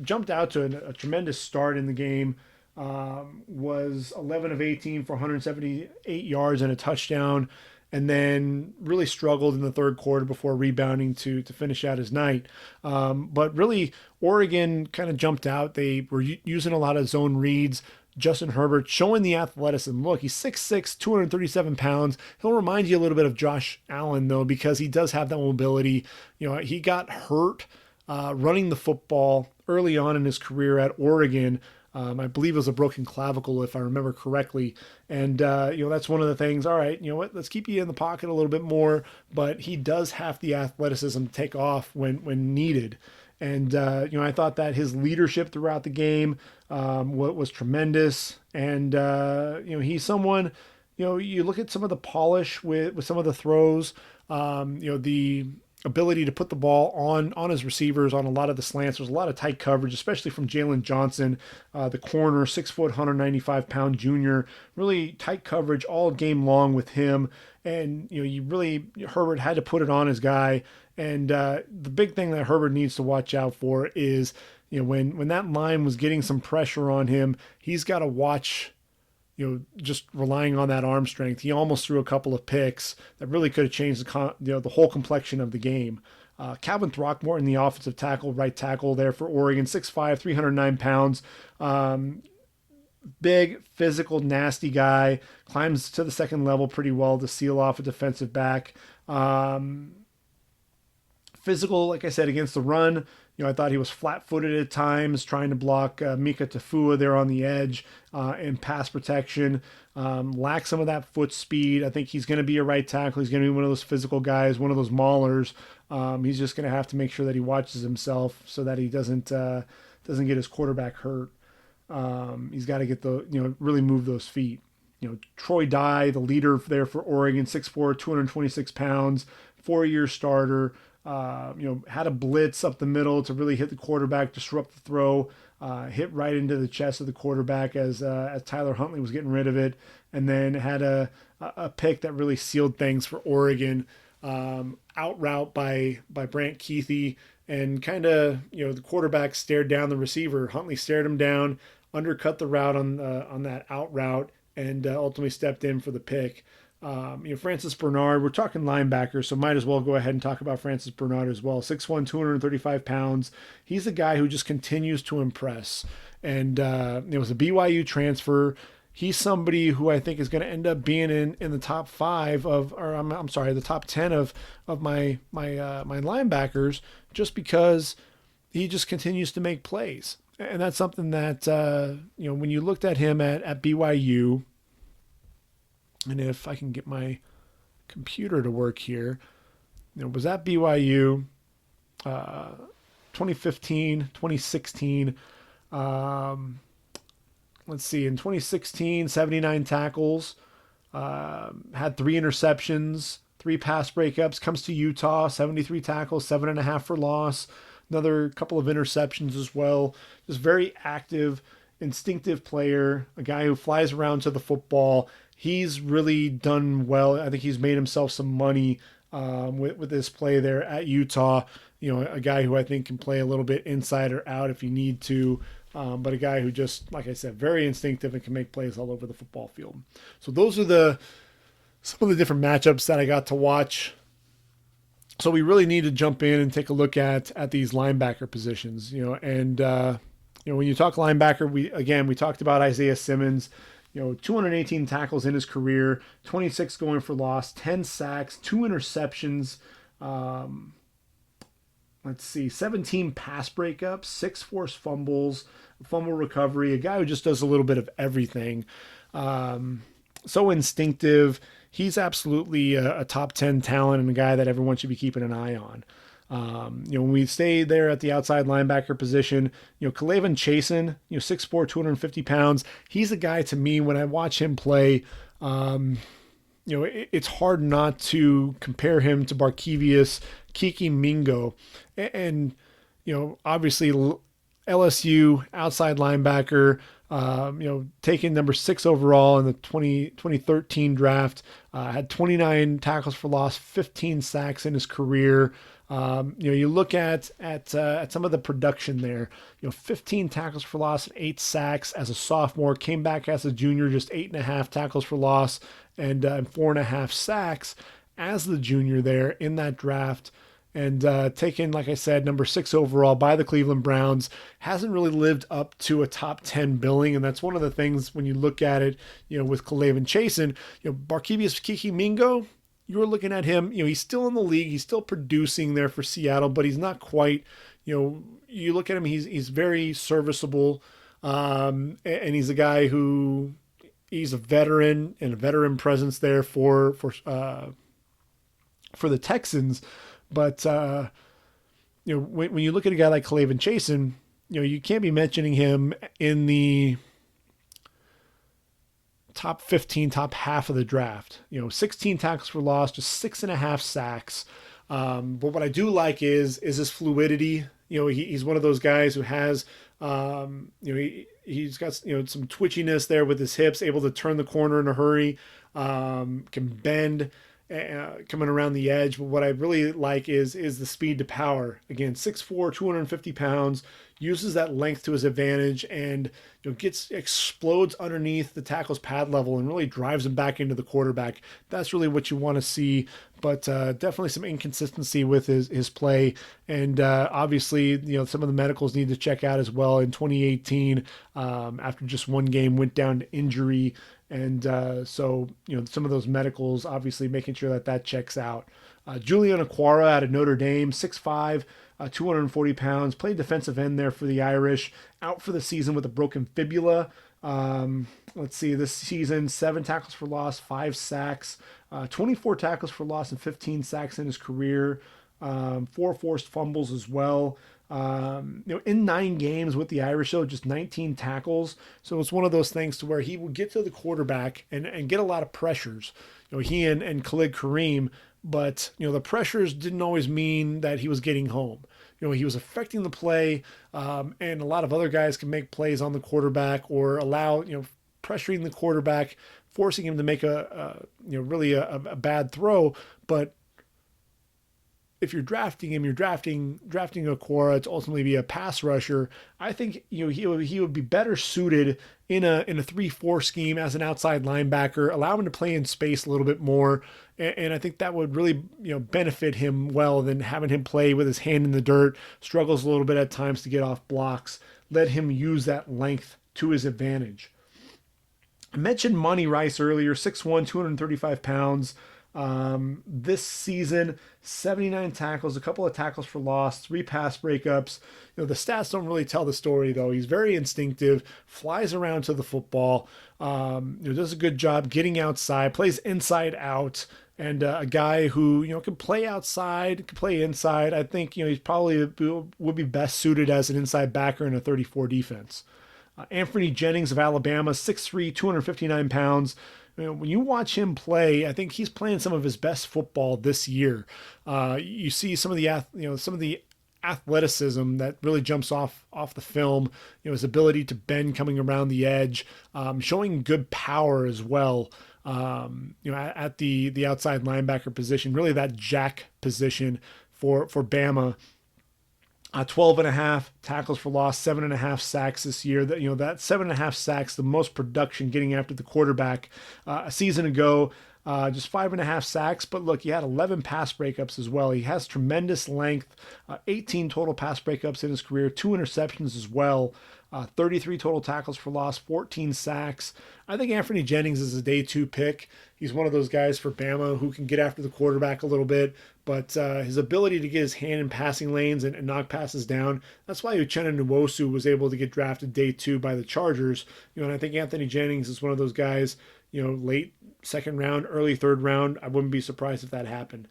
jumped out to a tremendous start in the game. Was 11 of 18 for 178 yards and a touchdown, and then really struggled in the third quarter before rebounding to finish out his night. But really, Oregon kind of jumped out. They were using a lot of zone reads. Justin Herbert showing the athleticism. Look, he's 6'6", 237 pounds. He'll remind you a little bit of Josh Allen, though, because he does have that mobility. He got hurt running the football early on in his career at Oregon. I believe it was a broken clavicle, if I remember correctly. And, that's one of the things. All right, you know what? Let's keep you in the pocket a little bit more. But he does have the athleticism to take off when needed. And, I thought that his leadership throughout the game was tremendous. And, he's someone, you look at some of the polish with some of the throws, the ability to put the ball on his receivers on a lot of the slants. There's a lot of tight coverage, especially from Jalen Johnson, the corner, 6', 195-pound junior. Really tight coverage all game long with him. And, Herbert had to put it on his guy. And the big thing that Herbert needs to watch out for is, when that line was getting some pressure on him, he's got to watch, just relying on that arm strength. He almost threw a couple of picks that really could have changed the whole complexion of the game. Calvin Throckmorton, the offensive tackle, right tackle there for Oregon, 6'5", 309 pounds. Big, physical, nasty guy. Climbs to the second level pretty well to seal off a defensive back. Physical, like I said, against the run. I thought he was flat-footed at times, trying to block Mika Tafua there on the edge in pass protection. Lacks some of that foot speed. I think he's going to be a right tackle. He's going to be one of those physical guys, one of those maulers. He's just going to have to make sure that he watches himself so that he doesn't get his quarterback hurt. He's got to get really move those feet. Troy Dye, the leader there for Oregon, 6'4", 226 pounds, 4-year starter. Had a blitz up the middle to really hit the quarterback, disrupt the throw, hit right into the chest of the quarterback as Tyler Huntley was getting rid of it, and then had a pick that really sealed things for Oregon. Out route by Brant Keithy, and kind of the quarterback stared down the receiver. Huntley stared him down, undercut the route on that out route, and ultimately stepped in for the pick. Francis Bernard, we're talking linebacker, so might as well go ahead and talk about Francis Bernard as well. 6'1", 235 pounds. He's a guy who just continues to impress. And it was a BYU transfer. He's somebody who I think is going to end up being in the top 5 the top 10 of my linebackers, just because he just continues to make plays. And that's something that, when you looked at him at BYU, and if I can get my computer to work here, was at BYU 2015, 2016. Let's see, in 2016, 79 tackles, had 3 interceptions, 3 pass breakups, comes to Utah, 73 tackles, 7.5 for loss, another couple of interceptions as well. Just very active, instinctive player, a guy who flies around to the football. He's really done well. I think he's made himself some money with this play there at Utah. A guy who I think can play a little bit inside or out if you need to, but a guy who just, like I said, very instinctive and can make plays all over the football field. So those are some of the different matchups that I got to watch. So we really need to jump in and take a look at these linebacker positions, and when you talk linebacker, we talked about Isaiah Simmons. 218 tackles in his career, 26 going for loss, 10 sacks, 2 interceptions. 17 pass breakups, 6 forced fumbles, fumble recovery. A guy who just does a little bit of everything. So instinctive. He's absolutely a top 10 talent and a guy that everyone should be keeping an eye on. When we stay there at the outside linebacker position, K'Lavon Chaisson, 6'4", 250 pounds. He's a guy, to me, when I watch him play, it's hard not to compare him to Barkevious Kiki Mingo. And obviously LSU outside linebacker, taken number 6 overall in the 2013 draft, had 29 tackles for loss, 15 sacks in his career. You look at some of the production there, 15 tackles for loss and 8 sacks as a sophomore, came back as a junior, just 8.5 tackles for loss and 4.5 sacks as the junior there in that draft. And taken, like I said, number 6 overall by the Cleveland Browns. Hasn't really lived up to a top 10 billing, and that's one of the things when you look at it, with K'Lavon Chaisson, Barkevious Kiki Mingo, you're looking at him, he's still in the league, he's still producing there for Seattle, but he's not quite, you look at him, he's very serviceable. And he's a guy who he's a veteran and a veteran presence there for the Texans. But when you look at a guy like Clavin Chaisson, you can't be mentioning him in the top 15, top half of the draft. 16 tackles for loss, just 6.5 sacks. But what I do like is his fluidity. He's one of those guys who has, he's got some twitchiness there with his hips, able to turn the corner in a hurry, can bend coming around the edge. But what I really like is the speed to power. Again, 6'4", 250 pounds, uses that length to his advantage, and explodes underneath the tackle's pad level and really drives him back into the quarterback. That's really what you want to see. But definitely some inconsistency with his play. And obviously, some of the medicals need to check out as well. In 2018, after just one game, went down to injury. And so some of those medicals, obviously making sure that checks out. Julian Okwara out of Notre Dame, 6'5", 240 pounds, played defensive end there for the Irish, out for the season with a broken fibula. Let's see, this season, 7 tackles for loss, 5 sacks, 24 tackles for loss and 15 sacks in his career, 4 forced fumbles as well. In 9 games with the Irish, though, just 19 tackles. So it's one of those things to where he would get to the quarterback and get a lot of pressures. He and Khalid Kareem, but the pressures didn't always mean that he was getting home. He was affecting the play, and a lot of other guys can make plays on the quarterback or allow pressuring the quarterback, forcing him to make really a bad throw. But if you're drafting him, you're drafting Okwara to ultimately be a pass rusher. I think he would be better suited in a 3-4 scheme as an outside linebacker, allow him to play in space a little bit more, and I think that would really benefit him well than having him play with his hand in the dirt. Struggles a little bit at times to get off blocks. Let him use that length to his advantage. I mentioned Monty Rice earlier, 6'1", 235 pounds. This season, 79 tackles, a couple of tackles for loss, 3 pass breakups. The stats don't really tell the story, though. He's very instinctive, flies around to the football, does a good job getting outside, plays inside out, and a guy who can play outside, can play inside. I think he's probably would be best suited as an inside backer in a 34 defense. Anfernee Jennings of Alabama, 6'3", 259 pounds. When you watch him play, I think he's playing some of his best football this year. You see some of the athleticism that really jumps off the film. His ability to bend coming around the edge, showing good power as well. At the outside linebacker position, really that jack position for Bama. 12.5 tackles for loss, 7.5 sacks this year. That 7.5 sacks, the most production getting after the quarterback. A season ago, just 5.5 sacks. But look, he had 11 pass breakups as well. He has tremendous length. 18 total pass breakups in his career, 2 interceptions as well. 33 total tackles for loss, 14 sacks. I think Anfernee Jennings is a day 2 pick. He's one of those guys for Bama who can get after the quarterback a little bit, but his ability to get his hand in passing lanes and knock passes down, that's why Uchenna Nwosu was able to get drafted day 2 by the Chargers. And I think Anfernee Jennings is one of those guys, late 2nd round, early 3rd round. I wouldn't be surprised if that happened.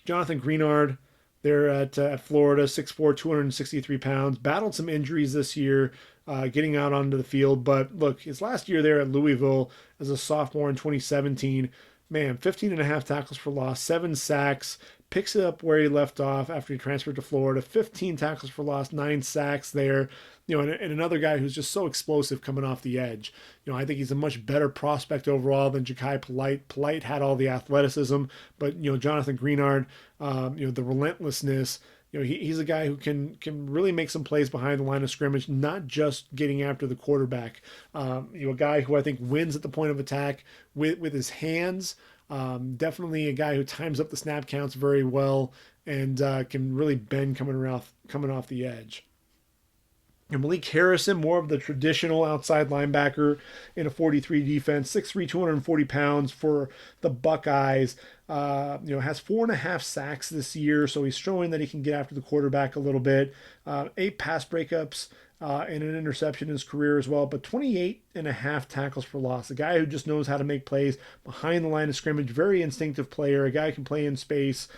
Jonathan Greenard, there at Florida, 6'4", 263 pounds, battled some injuries this year, getting out onto the field. But look, his last year there at Louisville as a sophomore in 2017, 15.5 tackles for loss, 7 sacks, picks it up where he left off after he transferred to Florida, 15 tackles for loss, 9 sacks there. And another guy who's just so explosive coming off the edge. I think he's a much better prospect overall than Ja'Kai Polite. Polite had all the athleticism, but Jonathan Greenard, the relentlessness. He's a guy who can really make some plays behind the line of scrimmage, not just getting after the quarterback. A guy who I think wins at the point of attack with his hands. Definitely a guy who times up the snap counts very well and can really bend coming off the edge. And Malik Harrison, more of the traditional outside linebacker in a 43 defense, 6'3", 240 pounds for the Buckeyes. Has 4.5 sacks this year, so he's showing that he can get after the quarterback a little bit. 8 pass breakups and an interception in his career as well, but 28.5 tackles for loss. A guy who just knows how to make plays behind the line of scrimmage, very instinctive player, a guy who can play in space.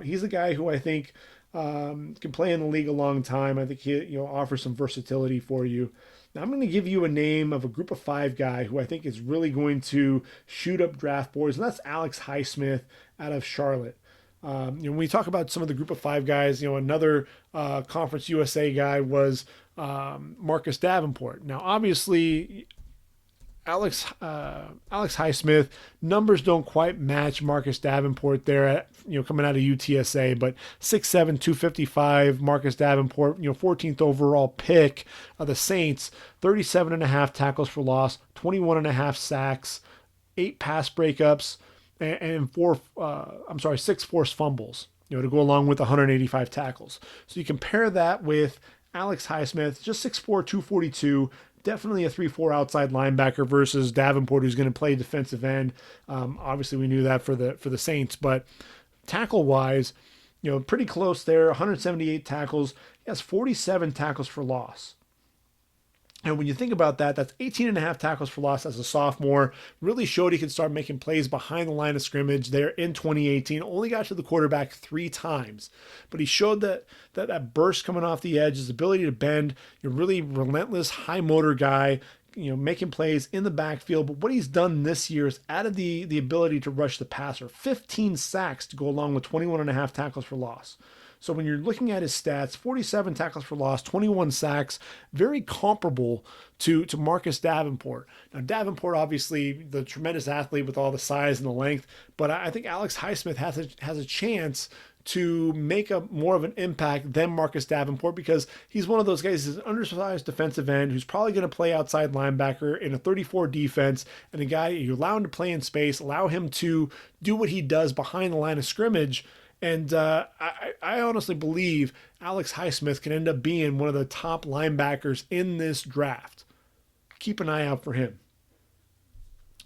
He's a guy who I think can play in the league a long time. I think he offers some versatility for you. Now I'm going to give you a name of a group of 5 guy who I think is really going to shoot up draft boards, and that's Alex Highsmith out of Charlotte. When we talk about some of the group of 5 guys, another Conference USA guy was Marcus Davenport. Now, obviously, Alex Highsmith numbers don't quite match Marcus Davenport there at coming out of UTSA, but 6'7", 255 Marcus Davenport, 14th overall pick of the Saints, 37.5 tackles for loss, 21.5 sacks, 8 pass breakups, and 6 forced fumbles, to go along with 185 tackles. So you compare that with Alex Highsmith, just 6'4", 242, definitely a 3-4 outside linebacker versus Davenport, who's going to play defensive end. Obviously, we knew that for the Saints, but tackle-wise, pretty close there. 178 tackles. He has 47 tackles for loss. And when you think about that, that's 18.5 tackles for loss as a sophomore. Really showed he could start making plays behind the line of scrimmage there in 2018. Only got to the quarterback 3 times. But he showed that burst coming off the edge, his ability to bend, a really relentless, high motor guy, making plays in the backfield. But what he's done this year is added the ability to rush the passer. 15 sacks to go along with 21.5 tackles for loss. So when you're looking at his stats, 47 tackles for loss, 21 sacks, very comparable to Marcus Davenport. Now, Davenport, obviously, the tremendous athlete with all the size and the length, but I think Alex Highsmith has a chance to make more of an impact than Marcus Davenport because he's one of those guys who's an undersized defensive end who's probably going to play outside linebacker in a 34 defense, and a guy you allow him to play in space, allow him to do what he does behind the line of scrimmage. And I honestly believe Alex Highsmith can end up being one of the top linebackers in this draft. Keep an eye out for him.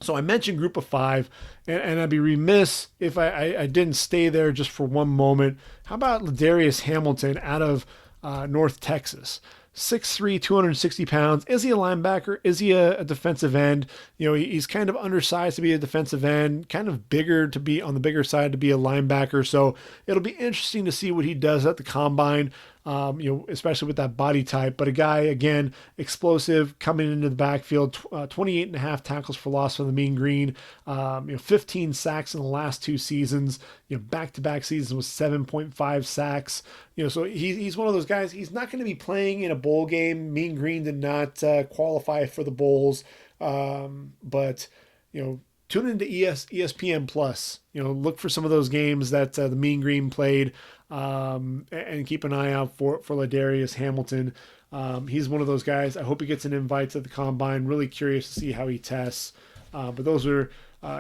So I mentioned group of 5, and I'd be remiss if I didn't stay there just for one moment. How about Ladarius Hamilton out of North Texas? 6'3", 260 pounds. Is he a linebacker? Is he a defensive end? He's kind of undersized to be a defensive end, kind of bigger to be on the bigger side to be a linebacker. So it'll be interesting to see what he does at the combine, especially with that body type. But a guy, again, explosive, coming into the backfield, 28.5 tackles for loss from the Mean Green, 15 sacks in the last 2 seasons, back-to-back seasons with 7.5 sacks. So he's one of those guys. He's not going to be playing in a bowl game. Mean Green did not qualify for the bowls, but tune into ESPN Plus. Look for some of those games that the Mean Green played, and keep an eye out for Ladarius Hamilton. He's one of those guys. I hope he gets an invite to the combine. Really curious to see how he tests. But those are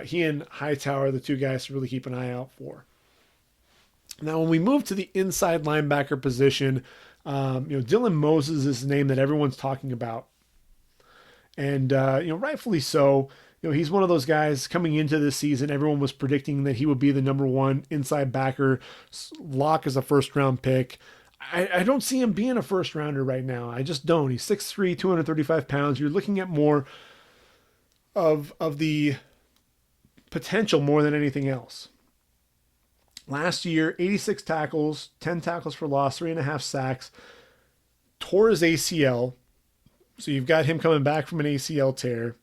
he and Hightower, the 2 guys to really keep an eye out for. Now, when we move to the inside linebacker position, Dylan Moses is the name that everyone's talking about. And, rightfully so. He's one of those guys coming into this season. Everyone was predicting that he would be the number 1 inside backer, lock as a first-round pick. I don't see him being a first-rounder right now. I just don't. He's 6'3", 235 pounds. You're looking at more of the potential more than anything else. Last year, 86 tackles, 10 tackles for loss, 3.5 sacks, tore his ACL. So you've got him coming back from an ACL tear.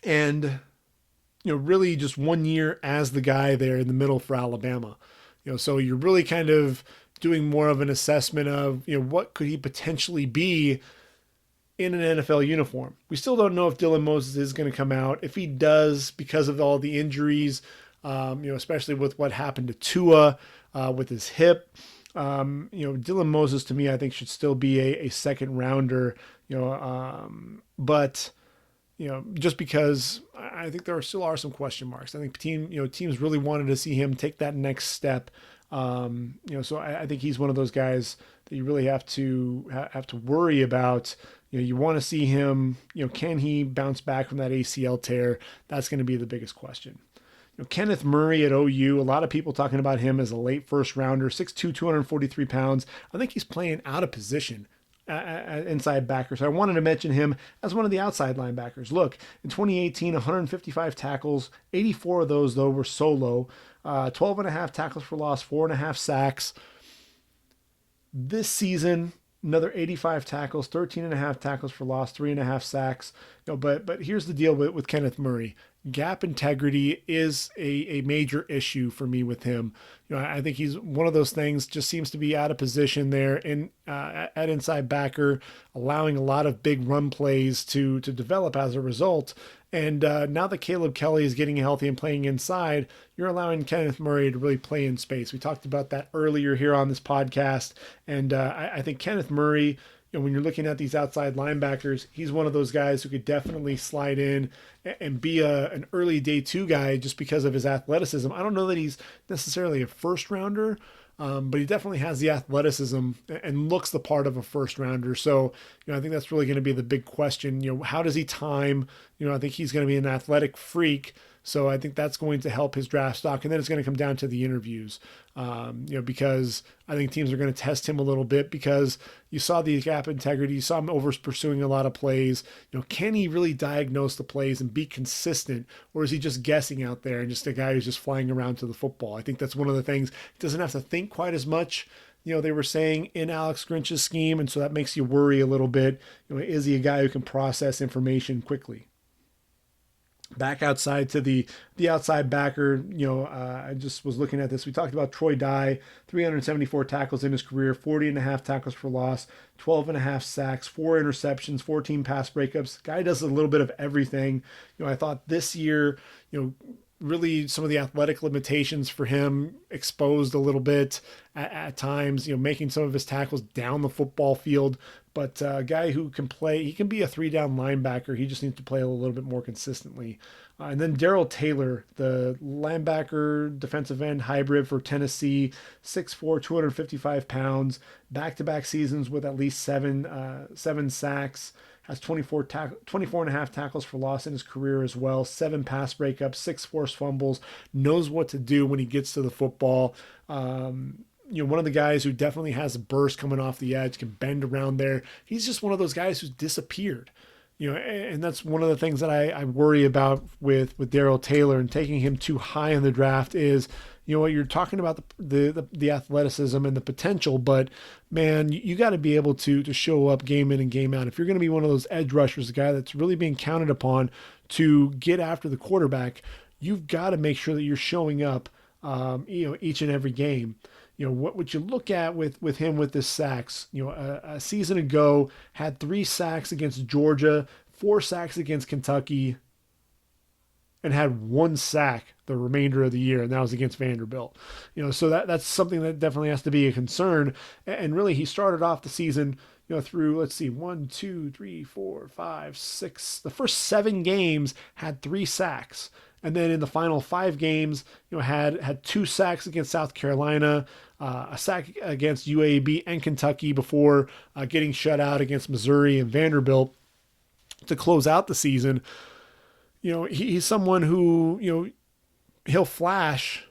And, really just 1 year as the guy there in the middle for Alabama. So you're really kind of doing more of an assessment of, what could he potentially be in an NFL uniform. We still don't know if Dylan Moses is going to come out. If he does, because of all the injuries, especially with what happened to Tua with his hip, Dylan Moses to me, I think should still be a second rounder, but just because I think there still are some question marks. I think teams really wanted to see him take that next step So I think he's one of those guys that you really have to worry about. You want to see him, can he bounce back from that ACL tear? That's going to be the biggest question. Kenneth Murray at OU, a lot of people talking about him as a late first rounder, 6'2", 243 pounds. I think he's playing out of position inside backer. So I wanted to mention him as one of the outside linebackers. Look, in 2018, 155 tackles, 84 of those, though, were solo, 12 and a half tackles for loss, 4.5 sacks. This season, another 85 tackles, 13 and a half tackles for loss, 3.5 sacks. But here's the deal with Kenneth Murray. Gap integrity is a major issue for me with him. I think he's one of those things, just seems to be out of position there at inside backer, allowing a lot of big run plays to develop as a result. And now that Caleb Kelly is getting healthy and playing inside, you're allowing Kenneth Murray to really play in space. We talked about that earlier here on this podcast. And I think Kenneth Murray, when you're looking at these outside linebackers, he's one of those guys who could definitely slide in and be an early day 2 guy just because of his athleticism. I don't know that he's necessarily a first rounder, but he definitely has the athleticism and looks the part of a first rounder. So, I think that's really going to be the big question. How does he time? I think he's going to be an athletic freak. So I think that's going to help his draft stock. And then it's going to come down to the interviews, because I think teams are going to test him a little bit because you saw the gap integrity, you saw him over pursuing a lot of plays. Can he really diagnose the plays and be consistent, or is he just guessing out there and just a guy who's just flying around to the football? I think that's one of the things. He doesn't have to think quite as much. They were saying in Alex Grinch's scheme, and so that makes you worry a little bit. Is he a guy who can process information quickly? Back outside to the outside backer, I just was looking at this. We talked about Troy Dye, 374 tackles in his career, 40 and a half tackles for loss, 12 and a half sacks, 4 interceptions, 14 pass breakups. Guy does a little bit of everything. I thought this year, really some of the athletic limitations for him exposed a little bit at times, making some of his tackles down the football field. But a guy who can play, he can be a 3-down linebacker. He just needs to play a little bit more consistently. And then Darrell Taylor, the linebacker defensive end hybrid for Tennessee, 6'4", 255 pounds, back-to-back seasons with at least seven sacks, has 24 and a half tackles for loss in his career as well, 7 pass breakups, 6 forced fumbles, knows what to do when he gets to the football. One of the guys who definitely has a burst coming off the edge, can bend around there. He's just one of those guys who's disappeared. And that's one of the things that I worry about with Darrell Taylor, and taking him too high in the draft is, you're talking about the athleticism and the potential, but man, you got to be able to show up game in and game out. If you're going to be one of those edge rushers, the guy that's really being counted upon to get after the quarterback, you've got to make sure that you're showing up, each and every game. What you look at with him with this sacks, a season ago had 3 sacks against Georgia, 4 sacks against Kentucky, and had 1 sack the remainder of the year, and that was against Vanderbilt. So that's something that definitely has to be a concern. And really, he started off the season, through, let's see, 1, 2, 3, 4, 5, 6. The first 7 games had 3 sacks. And then in the final 5 games, had 2 sacks against South Carolina, a sack against UAB and Kentucky before getting shut out against Missouri and Vanderbilt to close out the season. He's someone who, he'll flash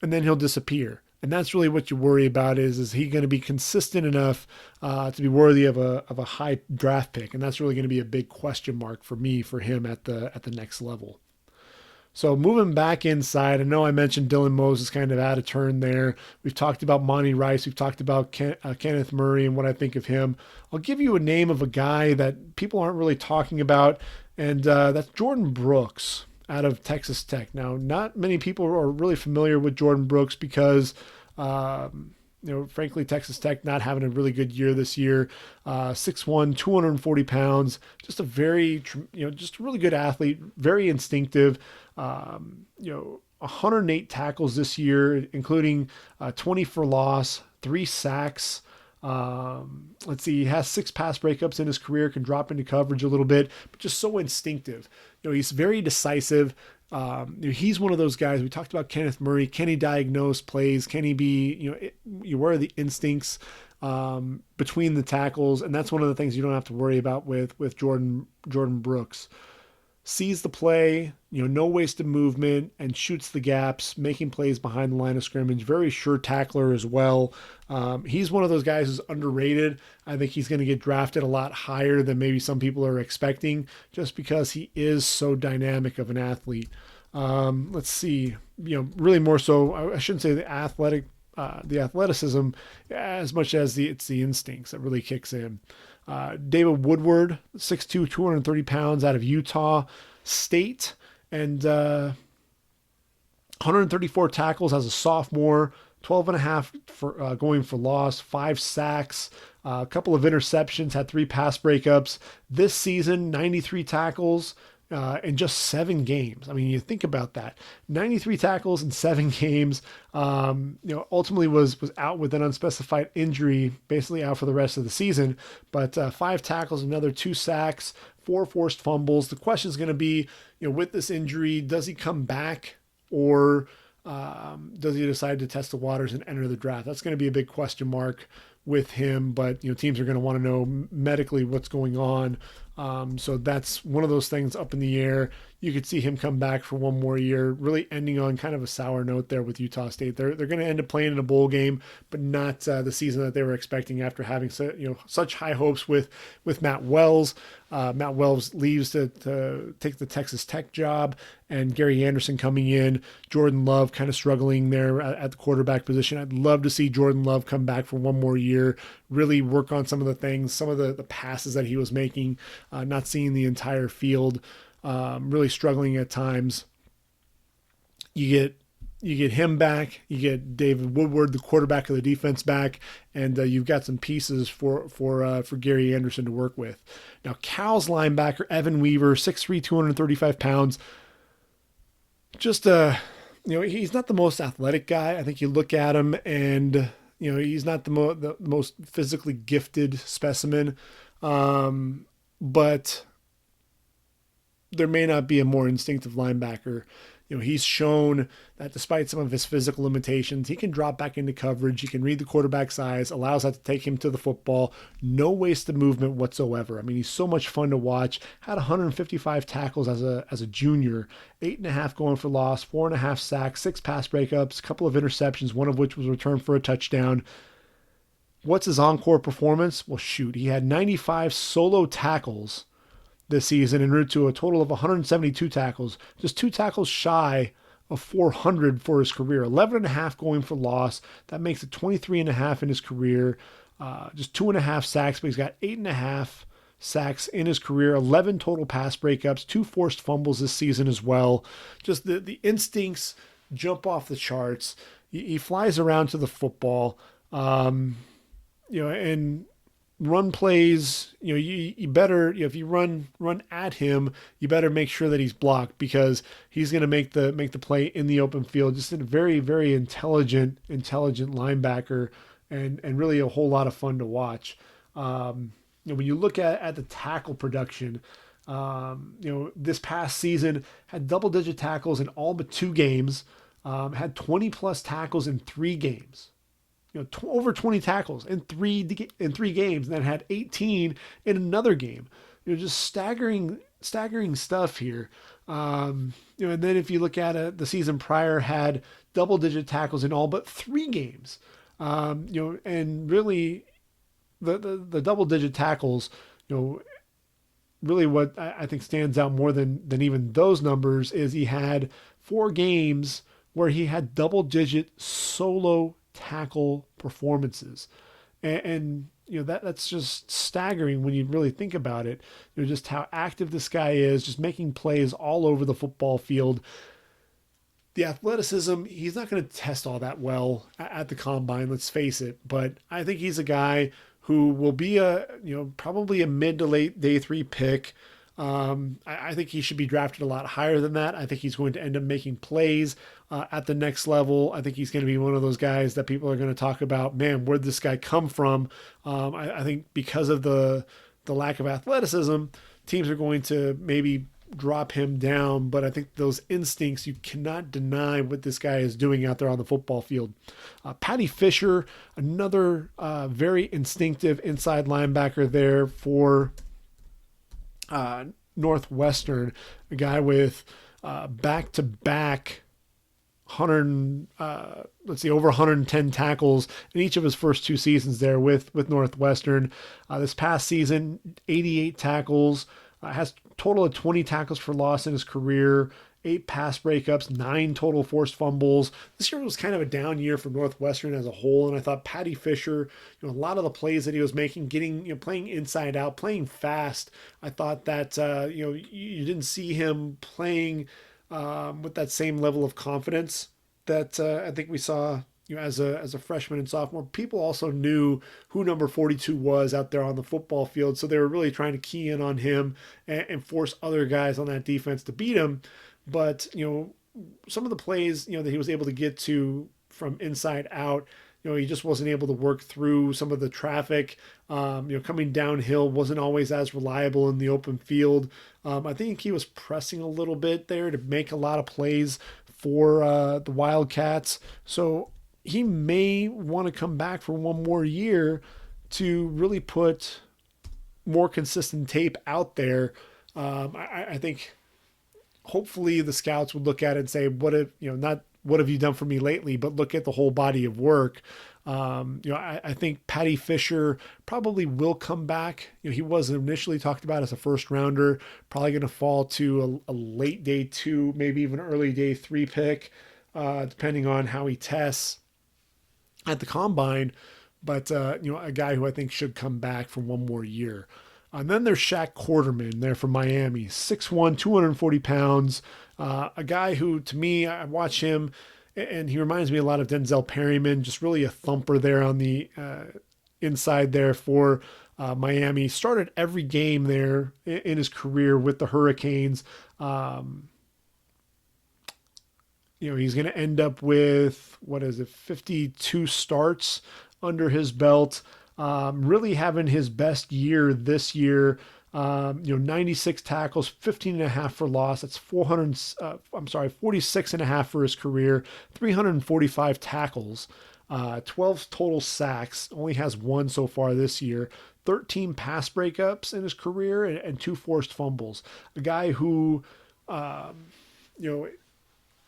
and then he'll disappear. And that's really what you worry about is he going to be consistent enough to be worthy of a high draft pick? And that's really going to be a big question mark for him at the next level. So moving back inside, I know I mentioned Dylan Moses kind of out of turn there. We've talked about Monty Rice. We've talked about Kenneth Murray and what I think of him. I'll give you a name of a guy that people aren't really talking about, and that's Jordan Brooks out of Texas Tech. Now, not many people are really familiar with Jordan Brooks because, frankly, Texas Tech not having a really good year this year. 6'1", 240 pounds, just a very, just a really good athlete, very instinctive. 108 tackles this year, including 20 for loss, 3 sacks. Let's see, he has 6 pass breakups in his career, can drop into coverage a little bit, but just so instinctive. He's very decisive, He's one of those guys. We talked about Kenneth Murray. Can he diagnose plays? Can he be, where are the instincts between the tackles? And that's one of the things you don't have to worry about with Jordan Brooks. Sees the play, no wasted movement, and shoots the gaps, making plays behind the line of scrimmage. Very sure tackler as well. He's one of those guys who's underrated. I think he's going to get drafted a lot higher than maybe some people are expecting, just because he is so dynamic of an athlete. Let's see, really more so, I shouldn't say the athleticism as much as it's the instincts that really kicks in. David Woodward, 6'2", 230 pounds, out of Utah State, and 134 tackles as a sophomore, 12 and a half for going for loss, 5 sacks, a couple of interceptions, had 3 pass breakups. This season, 93 tackles in just 7 games. I mean, you think about that. 93 tackles in 7 games. Ultimately was out with an unspecified injury, basically out for the rest of the season. But 5 tackles, another 2 sacks, 4 forced fumbles. The question is going to be, with this injury, does he come back, or does he decide to test the waters and enter the draft? That's going to be a big question mark with him, but teams are going to want to know medically what's going on. So that's one of those things up in the air. You could see him come back for one more year, really ending on kind of a sour note there with Utah State. They're going to end up playing in a bowl game, but not the season that they were expecting after having such high hopes with Matt Wells. Matt Wells leaves to take the Texas Tech job, and Gary Anderson coming in. Jordan Love kind of struggling there at the quarterback position. I'd love to see Jordan Love come back for one more year, really work on some of the things, some of the passes that he was making, not seeing the entire field, really struggling at times. You get him back, you get David Woodward, the quarterback of the defense, back, and you've got some pieces for Gary Anderson to work with. Now, Cal's linebacker, Evan Weaver, 6'3", 235 pounds. Just he's not the most athletic guy. I think you look at him and he's not the most physically gifted specimen, but there may not be a more instinctive linebacker. He's shown that despite some of his physical limitations, he can drop back into coverage. He can read the quarterback's eyes, allows that to take him to the football. No wasted movement whatsoever. I mean, he's so much fun to watch. Had 155 tackles as a junior, 8.5 going for loss, 4.5 sacks, 6 pass breakups, a couple of interceptions, one of which was returned for a touchdown. What's his encore performance? Well, shoot, he had 95 solo tackles this season en route to a total of 172 tackles, just 2 tackles shy of 400 for his career, 11.5 going for loss. That makes it 23.5 in his career, just 2.5 sacks, but he's got 8.5 sacks in his career, 11 total pass breakups, 2 forced fumbles this season as well. Just the instincts jump off the charts. He flies around to the football, and run plays, you better, if you run at him, you better make sure that he's blocked, because he's going to make the play in the open field. Just a very, very intelligent linebacker, and really a whole lot of fun to watch. When you look at the tackle production, this past season had double-digit tackles in all but 2 games, had 20-plus tackles in 3 games. Over 20 tackles in three games, and then had 18 in another game. Just staggering stuff here. And then if you look at it, the season prior had double-digit tackles in all but 3 games. And really the double-digit tackles, really what I think stands out more than even those numbers is he had 4 games where he had double-digit solo tackle performances, and that's just staggering when you really think about it. Just how active this guy is, just making plays all over the football field. The athleticism, he's not going to test all that well at the combine, let's face it, but I think he's a guy who will be probably a mid to late day 3 pick. I think he should be drafted a lot higher than that. I think he's going to end up making plays at the next level. I think he's going to be one of those guys that people are going to talk about, man, where'd this guy come from? I think because of the lack of athleticism, teams are going to maybe drop him down, but I think those instincts, you cannot deny what this guy is doing out there on the football field. Patty Fisher, another very instinctive inside linebacker there for Northwestern, a guy with back-to-back over 110 tackles in each of his first two seasons there with Northwestern. This past season, 88 tackles, has a total of 20 tackles for loss in his career, 8 pass breakups, 9 total forced fumbles. This year was kind of a down year for Northwestern as a whole, and I thought Patty Fisher, a lot of the plays that he was making, playing inside out, playing fast. I thought that you didn't see him playing with that same level of confidence that I think we saw as a freshman and sophomore. People also knew who number 42 was out there on the football field, so they were really trying to key in on him and force other guys on that defense to beat him. But some of the plays that he was able to get to from inside out, he just wasn't able to work through some of the traffic. Coming downhill wasn't always as reliable in the open field. I think he was pressing a little bit there to make a lot of plays for the Wildcats. So he may want to come back for one more year to really put more consistent tape out there. I think hopefully the scouts would look at it and say, not what have you done for me lately, but look at the whole body of work. I think Patty Fisher probably will come back. He was initially talked about as a first rounder, probably going to fall to a late day 2, maybe even early day 3 pick, depending on how he tests at the combine. But, a guy who I think should come back for one more year. And then there's Shaq Quarterman there from Miami, 6'1", 240 pounds. A guy who, to me, I watch him, and he reminds me a lot of Denzel Perryman, just really a thumper there on the inside there for Miami. Started every game there in his career with the Hurricanes. He's going to end up with, 52 starts under his belt. Really having his best year this year. 96 tackles, 15.5 for loss. That's 46.5 for his career, 345 tackles, 12 total sacks, only has 1 so far this year, 13 pass breakups in his career, and 2 forced fumbles. A guy who,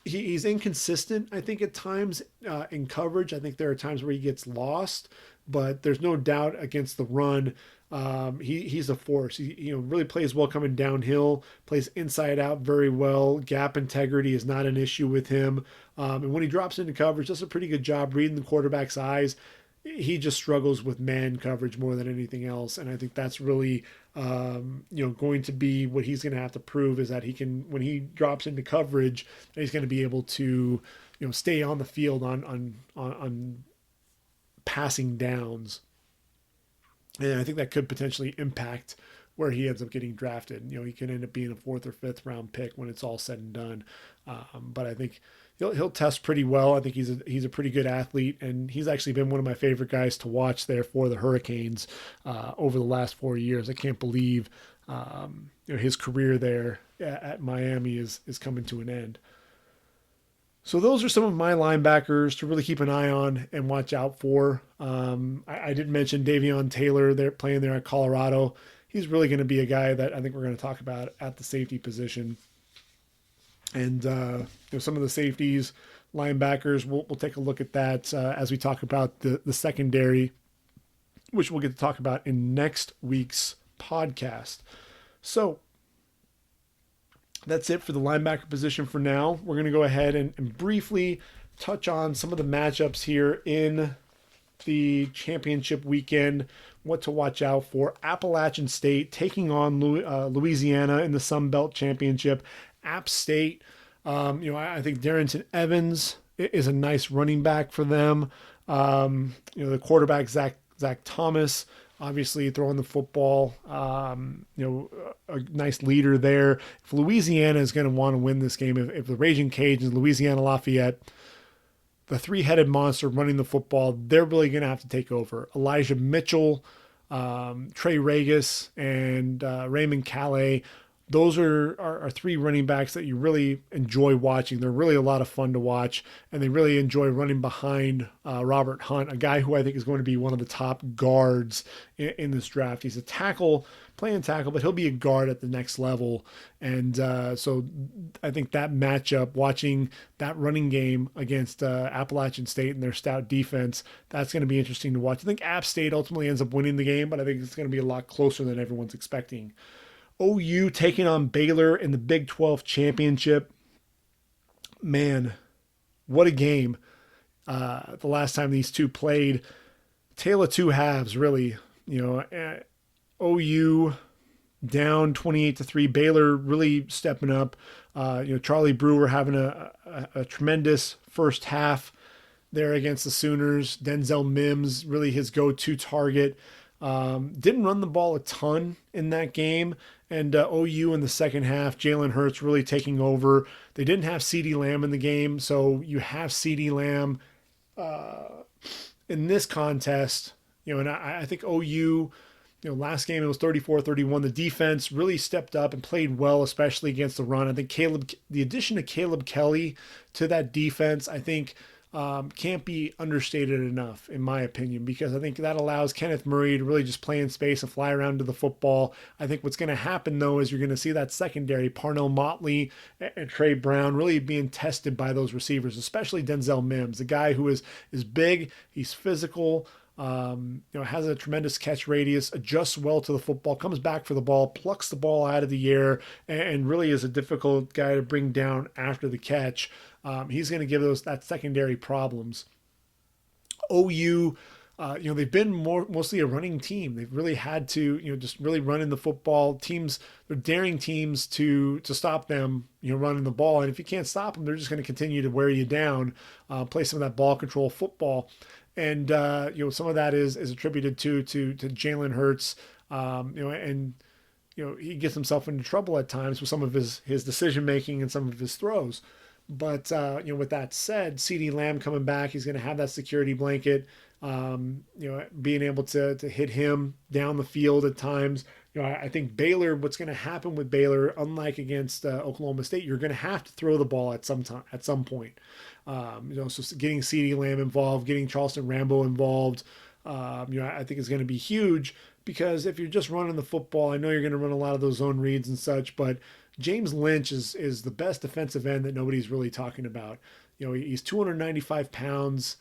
he's inconsistent, I think, at times in coverage. I think there are times where he gets lost, but there's no doubt against the run. He's a force. He really plays well coming downhill, plays inside out very well. Gap integrity is not an issue with him. And when he drops into coverage, does a pretty good job reading the quarterback's eyes. He just struggles with man coverage more than anything else. And I think that's really, going to be what he's going to have to prove, is that he can, when he drops into coverage, he's going to be able to, stay on the field on passing downs. And I think that could potentially impact where he ends up getting drafted. He could end up being a 4th or 5th round pick when it's all said and done. But I think he'll test pretty well. I think he's a pretty good athlete, and he's actually been one of my favorite guys to watch there for the Hurricanes over the last 4 years. I can't believe his career there at Miami is coming to an end. So those are some of my linebackers to really keep an eye on and watch out for. I did mention Davion Taylor. They're playing there at Colorado. He's really going to be a guy that I think we're going to talk about at the safety position. And some of the safeties, linebackers, we'll take a look at that as we talk about the secondary, which we'll get to talk about in next week's podcast. So that's it for the linebacker position for now. We're going to go ahead and briefly touch on some of the matchups here in the championship weekend, what to watch out for. Appalachian State taking on Louisiana in the Sun Belt Championship. App State, I think Darrington Evans is a nice running back for them. The quarterback, Zack Thomas, obviously throwing the football, a nice leader there. If Louisiana is going to want to win this game, if the Raging Cajuns, Louisiana Lafayette, the three-headed monster running the football, they're really going to have to take over. Elijah Mitchell, Trey Regis, and Raymond Calais, those are three running backs that you really enjoy watching. They're really a lot of fun to watch, and they really enjoy running behind Robert Hunt, a guy who I think is going to be one of the top guards in this draft. He's a tackle, playing tackle, but he'll be a guard at the next level. And so I think that matchup, watching that running game against Appalachian State and their stout defense, that's going to be interesting to watch. I think App State ultimately ends up winning the game, but I think it's going to be a lot closer than everyone's expecting. OU taking on Baylor in the Big 12 championship. Man, what a game. The last time these two played. Tale of two halves, really. OU down 28-3. Baylor really stepping up. Charlie Brewer having a tremendous first half there against the Sooners. Denzel Mims, really his go-to target. Didn't run the ball a ton in that game. And OU in the second half, Jalen Hurts really taking over. They didn't have CeeDee Lamb in the game, so you have CeeDee Lamb in this contest. And I think OU, last game it was 34-31. The defense really stepped up and played well, especially against the run. I think the addition of Caleb Kelly to that defense, I think, can't be understated enough, in my opinion, because I think that allows Kenneth Murray to really just play in space and fly around to the football. I think what's going to happen, though, is you're going to see that secondary, Parnell Motley and Trey Brown, really being tested by those receivers, especially Denzel Mims, the guy who is big, he's physical, has a tremendous catch radius, adjusts well to the football, comes back for the ball, plucks the ball out of the air, and really is a difficult guy to bring down after the catch. He's going to give that secondary problems. OU, they've been mostly a running team. They've really had to, just really running the football. They're daring teams to stop them, running the ball. And if you can't stop them, they're just going to continue to wear you down, play some of that ball control football. And, some of that is attributed to Jalen Hurts, he gets himself into trouble at times with some of his decision-making and some of his throws. But, with that said, CeeDee Lamb coming back, he's going to have that security blanket, being able to hit him down the field at times. I think Baylor, what's going to happen with Baylor, unlike against Oklahoma State, you're going to have to throw the ball at some point. So getting CeeDee Lamb involved, getting Charleston Rambo involved, I think is going to be huge, because if you're just running the football, I know you're going to run a lot of those zone reads and such, but James Lynch is the best defensive end that nobody's really talking about. He's 295 pounds.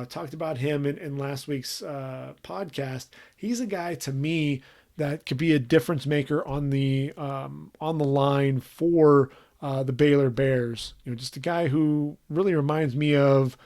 Talked about him in last week's podcast. He's a guy, to me, that could be a difference maker on the line for the Baylor Bears. Just a guy who really reminds me of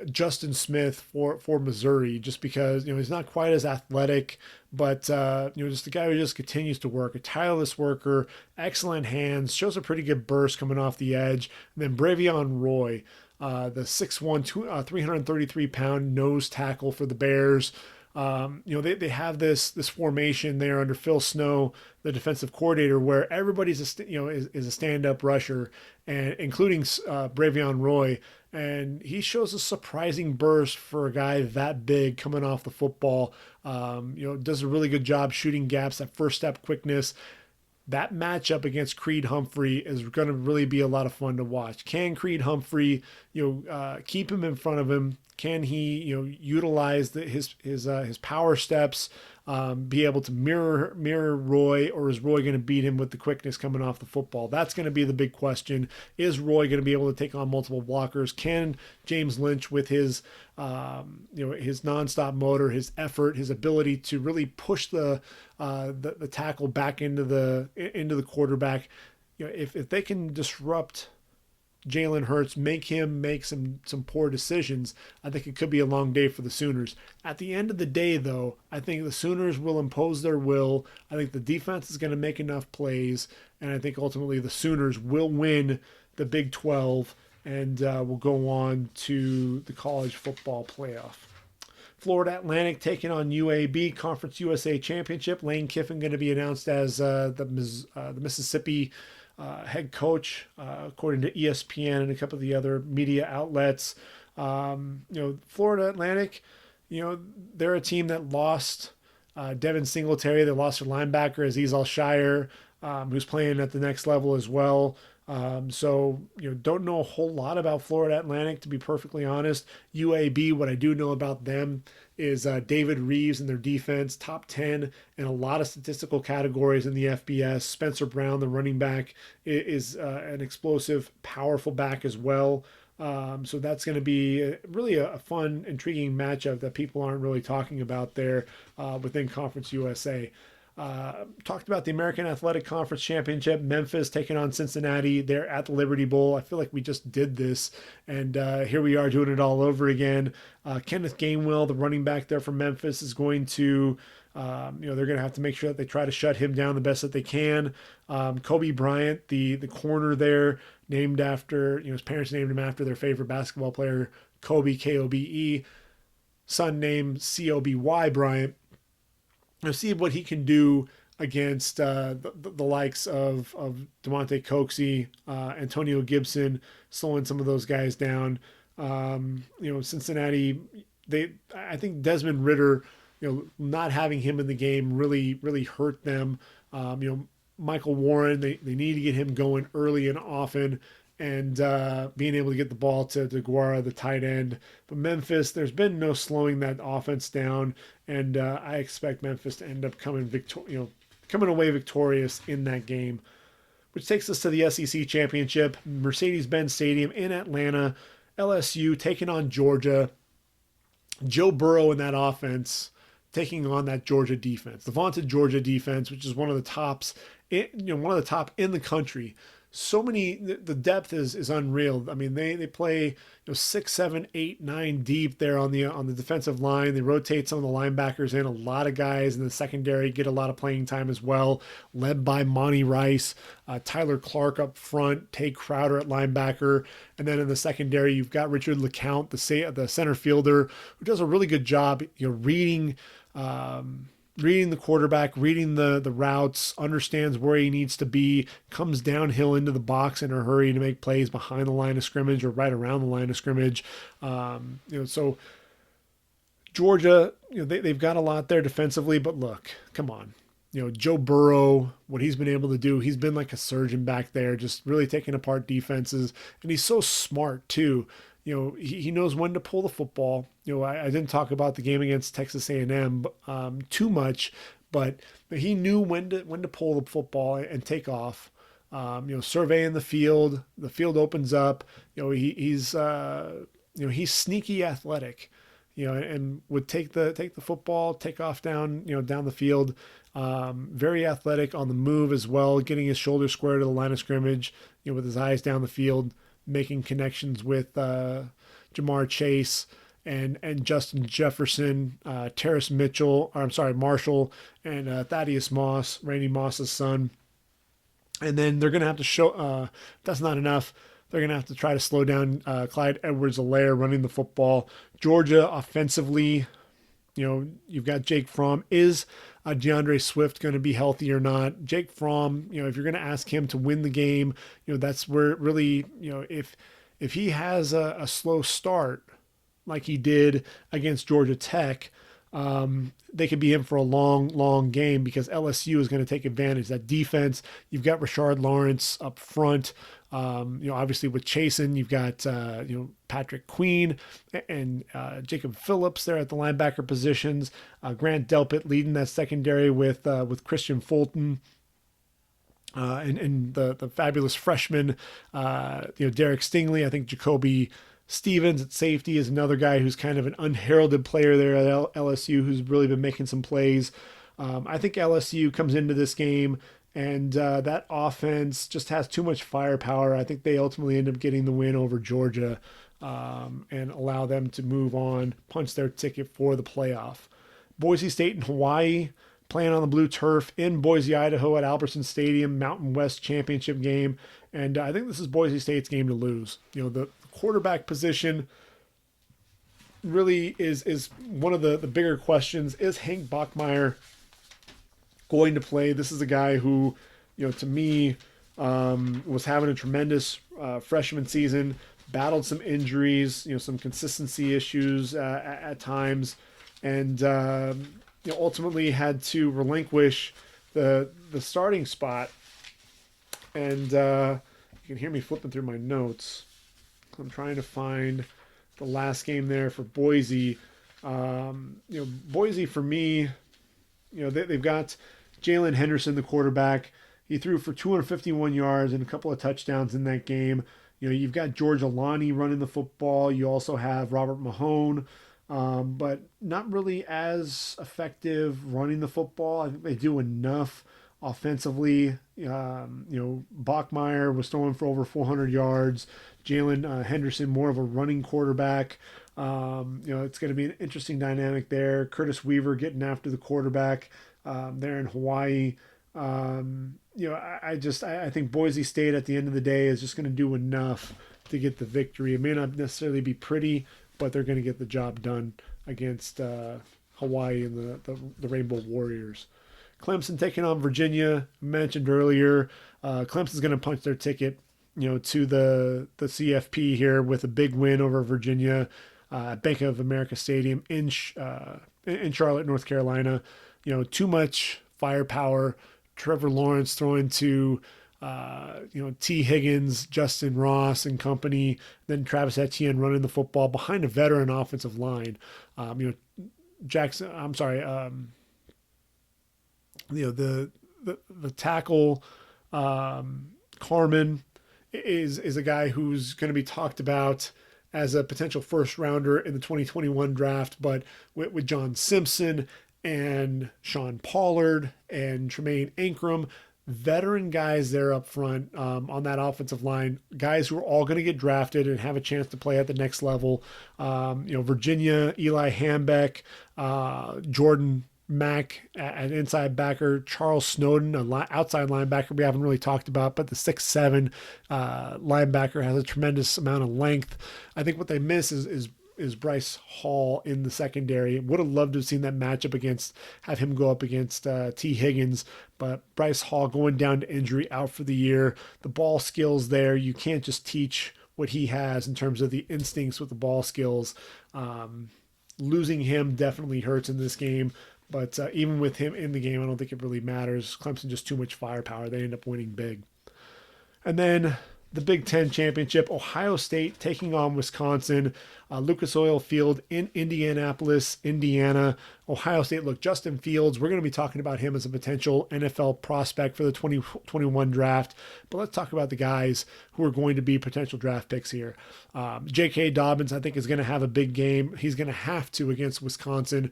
Justin Smith for Missouri, just because he's not quite as athletic, but just a guy who just continues to work, a tireless worker, excellent hands, shows a pretty good burst coming off the edge. And then Bravion Roy, the 6'1", 333-pound nose tackle for the Bears. They have this formation there under Phil Snow, the defensive coordinator, where everybody's is a stand-up rusher, and including Bravion Roy. And he shows a surprising burst for a guy that big coming off the football. Does a really good job shooting gaps, that first step quickness. That matchup against Creed Humphrey is going to really be a lot of fun to watch. Can Creed Humphrey, keep him in front of him? Can he, utilize his power steps, be able to mirror Roy, or is Roy going to beat him with the quickness coming off the football? That's going to be the big question. Is Roy going to be able to take on multiple blockers? Can James Lynch, with his nonstop motor, his effort, his ability to really push the tackle back into the quarterback, if they can disrupt Jalen Hurts, make him make some poor decisions, I think it could be a long day for the Sooners. At the end of the day, though, I think the Sooners will impose their will. I think the defense is going to make enough plays, and I think ultimately the Sooners will win the Big 12 and will go on to the college football playoff. Florida Atlantic taking on UAB, Conference USA Championship. Lane Kiffin going to be announced as the Mississippi head coach, according to ESPN and a couple of the other media outlets. Florida Atlantic, they're a team that lost Devin Singletary. They lost their linebacker Azeez Al-Shire, who's playing at the next level as well. So don't know a whole lot about Florida Atlantic, to be perfectly honest. UAB, what I do know about them is David Reeves and their defense, top 10 in a lot of statistical categories in the FBS. Spencer Brown, the running back, is an explosive, powerful back as well. So that's going to be really a fun, intriguing matchup that people aren't really talking about there within Conference USA. Talked about the American Athletic Conference Championship. Memphis taking on Cincinnati. They're at the Liberty Bowl. I feel like we just did this, and here we are doing it all over again. Kenneth Gainwell, the running back there from Memphis, is going to, they're going to have to make sure that they try to shut him down the best that they can. Kobe Bryant, the corner there, named after, his parents named him after their favorite basketball player, Kobe, Kobe, son named Coby Bryant. See what he can do against the likes of DeMonte Coxie, Antonio Gibson, slowing some of those guys down. Cincinnati, I think Desmond Ridder, not having him in the game really hurt them. Michael Warren, they need to get him going early and often, and being able to get the ball to Okwara, the tight end. But Memphis, there's been no slowing that offense down, and I expect Memphis to end up coming away victorious in that game. Which takes us to the SEC Championship, Mercedes-Benz Stadium in Atlanta. LSU taking on Georgia. Joe Burrow in that offense taking on that Georgia defense, the vaunted Georgia defense, which is one of the tops, one of the top in the country. So many, the depth is unreal. I mean, they play 6, 7, 8, 9 deep there on the defensive line. They rotate some of the linebackers in. A lot of guys in the secondary get a lot of playing time as well, led by Monty Rice, Tyler Clark up front, Tay Crowder at linebacker, and then in the secondary you've got Richard LeCount, the center fielder, who does a really good job, reading the quarterback, reading the routes, understands where he needs to be, comes downhill into the box in a hurry to make plays behind the line of scrimmage or right around the line of scrimmage. So Georgia, they've got a lot there defensively, but look, come on. Joe Burrow, what he's been able to do, he's been like a surgeon back there, just really taking apart defenses. And he's so smart too. He knows when to pull the football. I didn't talk about the game against Texas A&M too much, but he knew when to pull the football and take off. Surveying the field opens up. He's sneaky athletic. And would take the football, take off down the field. Very athletic on the move as well, getting his shoulder square to the line of scrimmage. With his eyes down the field, making connections with Jamar Chase and Justin Jefferson, Terrace Marshall, and Thaddeus Moss, Randy Moss's son. And then they're going to have to show, that's not enough. They're going to have to try to slow down Clyde Edwards-Helaire running the football. Georgia offensively, you've got Jake Fromm. Is DeAndre Swift going to be healthy or not? Jake Fromm, if you're going to ask him to win the game, that's where really, if he has a slow start like he did against Georgia Tech, they could be in for a long game because LSU is going to take advantage. That defense, you've got Rashard Lawrence up front. Obviously with Chaisson, you've got, Patrick Queen and Jacob Phillips there at the linebacker positions. Grant Delpit leading that secondary with Christian Fulton. And the fabulous freshman, Derek Stingley. I think Jacoby Stevens at safety is another guy who's kind of an unheralded player there at LSU who's really been making some plays. I think LSU comes into this game and that offense just has too much firepower. I think they ultimately end up getting the win over Georgia and allow them to move on, punch their ticket for the playoff. Boise State and Hawaii playing on the blue turf in Boise, Idaho at Albertson Stadium, Mountain West Championship game. And I think this is Boise State's game to lose. The quarterback position really is one of the bigger questions. Is Hank Bachmeier going to play? This is a guy who, to me, was having a tremendous freshman season, battled some injuries, some consistency issues at times. and ultimately had to relinquish the starting spot. And you can hear me flipping through my notes. I'm trying to find the last game there for Boise. Boise for me, they've got Jalen Henderson, the quarterback. He threw for 251 yards and a couple of touchdowns in that game. You've got George Alani running the football. You also have Robert Mahone, but not really as effective running the football. I think they do enough offensively. Bachmeier was throwing for over 400 yards. Jalen Henderson, more of a running quarterback. It's going to be an interesting dynamic there. Curtis Weaver getting after the quarterback there in Hawaii. I think Boise State at the end of the day is just going to do enough to get the victory. It may not necessarily be pretty, but they're going to get the job done against Hawaii and the Rainbow Warriors. Clemson taking on Virginia. Mentioned earlier, Clemson's going to punch their ticket, to the CFP here with a big win over Virginia at Bank of America Stadium in Charlotte, North Carolina. Too much firepower. Trevor Lawrence throwing to T. Higgins, Justin Ross and company, then Travis Etienne running the football behind a veteran offensive line. Jackson, I'm sorry, the tackle, Carmen is a guy who's going to be talked about as a potential first rounder in the 2021 draft, but with John Simpson and Sean Pollard and Tremaine Ankrum, veteran guys there up front on that offensive line, guys who are all going to get drafted and have a chance to play at the next level. Virginia, Eli Hambeck, Jordan Mack, an inside backer, Charles Snowden, an outside linebacker we haven't really talked about, but the 6'7" linebacker has a tremendous amount of length. I think what they miss is Bryce Hall in the secondary. Would have loved to have seen that have him go up against T. Higgins, but Bryce Hall going down to injury, out for the year. The ball skills there, you can't just teach what he has in terms of the instincts with the ball skills. Losing him definitely hurts in this game, but even with him in the game, I don't think it really matters. Clemson just too much firepower. They end up winning big. And then the Big Ten Championship, Ohio State taking on Wisconsin, Lucas Oil Field in Indianapolis, Indiana. Ohio State, look, Justin Fields, we're going to be talking about him as a potential NFL prospect for the 2021 draft, but let's talk about the guys who are going to be potential draft picks here. JK Dobbins, I think, is going to have a big game. He's going to have to against Wisconsin.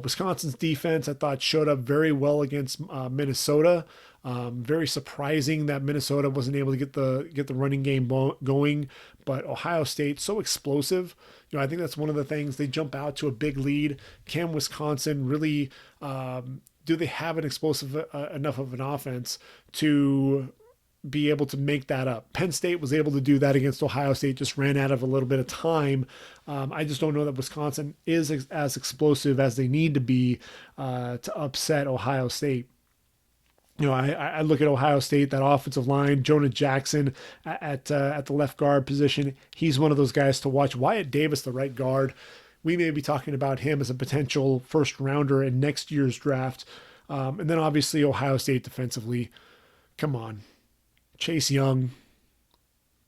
Wisconsin's defense, I thought, showed up very well against Minnesota. Very surprising that Minnesota wasn't able to get the running game going, but Ohio State so explosive. I think that's one of the things. They jump out to a big lead. Can Wisconsin really do they have an explosive enough of an offense to be able to make that up? Penn State was able to do that against Ohio State, just ran out of a little bit of time. I just don't know that Wisconsin is as explosive as they need to be to upset Ohio State. I look at Ohio State, that offensive line, Jonah Jackson at the left guard position. He's one of those guys to watch. Wyatt Davis, the right guard. We may be talking about him as a potential first rounder in next year's draft. And then obviously Ohio State defensively. Come on. Chase Young,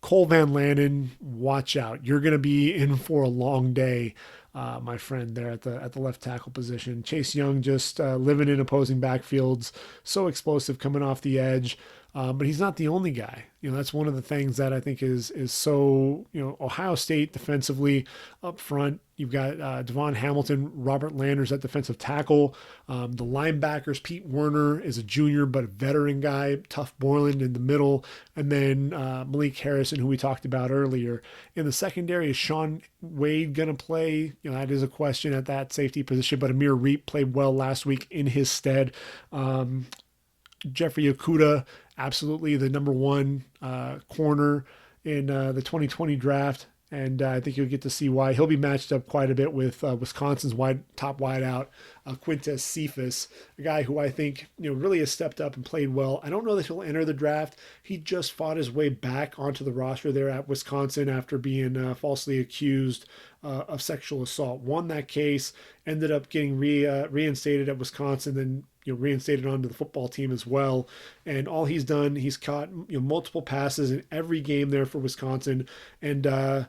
Cole Van Lanen, watch out. You're going to be in for a long day, my friend there at the left tackle position. Chase Young just living in opposing backfields, so explosive coming off the edge. But he's not the only guy. That's one of the things that I think is so, Ohio State defensively up front. You've got Devon Hamilton, Robert Landers at defensive tackle. The linebackers, Pete Werner is a junior, but a veteran guy. Tuff Borland in the middle. And then Malik Harrison, who we talked about earlier. In the secondary, is Sean Wade going to play? That is a question at that safety position, but Amir Reep played well last week in his stead. Jeffrey Okudah, absolutely the number one corner in the 2020 draft. And I think you'll get to see why. He'll be matched up quite a bit with Wisconsin's top wideout, Quintez Cephas, a guy who I think really has stepped up and played well. I don't know that he'll enter the draft. He just fought his way back onto the roster there at Wisconsin after being falsely accused of sexual assault. Won that case, ended up getting reinstated at Wisconsin, then reinstated onto the football team as well. And all he's done, he's caught multiple passes in every game there for Wisconsin. And the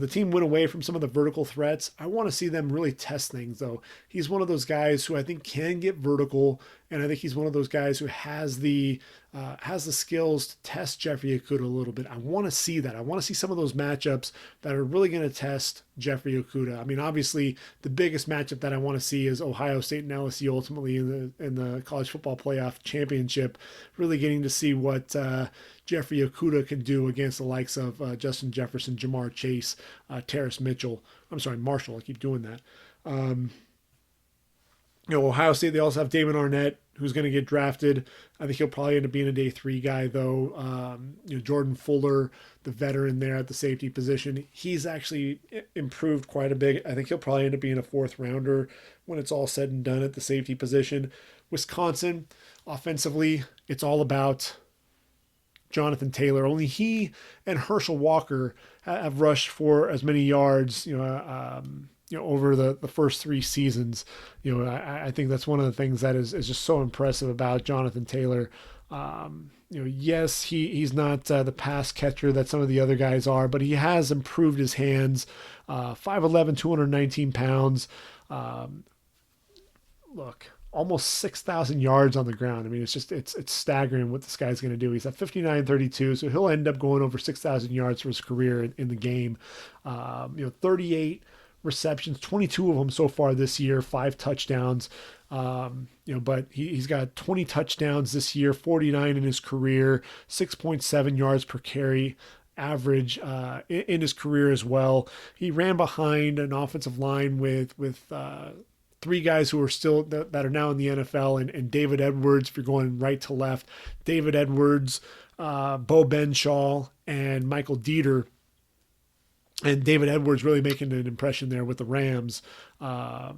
team went away from some of the vertical threats. I want to see them really test things, though. He's one of those guys who I think can get vertical, and I think he's one of those guys who has the skills to test Jeffrey Okudah a little bit. I want to see that. I want to see some of those matchups that are really going to test Jeffrey Okudah. I mean, obviously, the biggest matchup that I want to see is Ohio State and LSU ultimately in the college football playoff championship. Really getting to see what Jeffrey Okudah can do against the likes of Justin Jefferson, Jamar Chase, Terrace Marshall. I keep doing that. Ohio State, they also have Damon Arnett, who's going to get drafted. I think he'll probably end up being a day 3 guy, though. Jordan Fuller, the veteran there at the safety position, he's actually improved quite a bit. I think he'll probably end up being a 4th rounder when it's all said and done at the safety position. Wisconsin, offensively, it's all about Jonathan Taylor. Only he and Herschel Walker have rushed for as many yards, over the first 3 seasons. I think that's one of the things that is just so impressive about Jonathan Taylor. Yes, he's not the pass catcher that some of the other guys are, but he has improved his hands. 5'11", 219 pounds. Almost 6,000 yards on the ground. I mean, it's staggering what this guy's going to do. He's at 59-32, so he'll end up going over 6,000 yards for his career in the game. 38 receptions, 22 of them so far this year, 5 touchdowns. But he's got 20 touchdowns this year, 49 in his career, 6.7 yards per carry average in his career as well. He ran behind an offensive line with 3 guys who are still that are now in the NFL, and David Edwards, if you're going right to left, David Edwards, Bo Benshaw, and Michael Dieter. And David Edwards really making an impression there with the Rams. I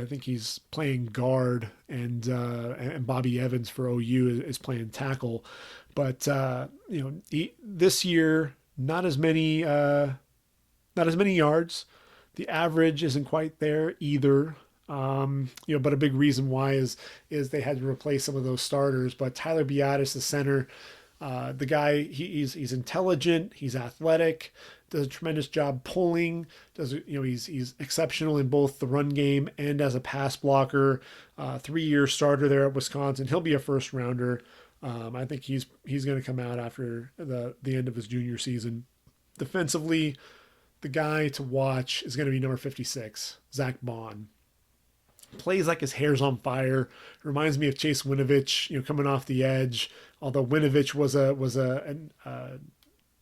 think he's playing guard, and Bobby Evans for OU is playing tackle. But this year, not as many yards. The average isn't quite there either. But a big reason why is they had to replace some of those starters. But Tyler Biadasz, the center, the guy, he's intelligent, he's athletic, does a tremendous job pulling. He's exceptional in both the run game and as a pass blocker. 3-year starter there at Wisconsin. He'll be a 1st rounder. I think he's going to come out after the end of his junior season. Defensively, the guy to watch is going to be number 56, Zack Baun. Plays like his hair's on fire. Reminds me of Chase Winovich, coming off the edge. Although Winovich was a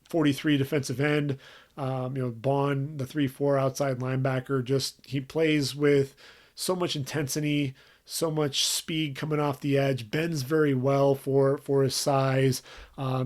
43 defensive end. Baun, the 3-4 outside linebacker, he plays with so much intensity, so much speed coming off the edge, bends very well for his size.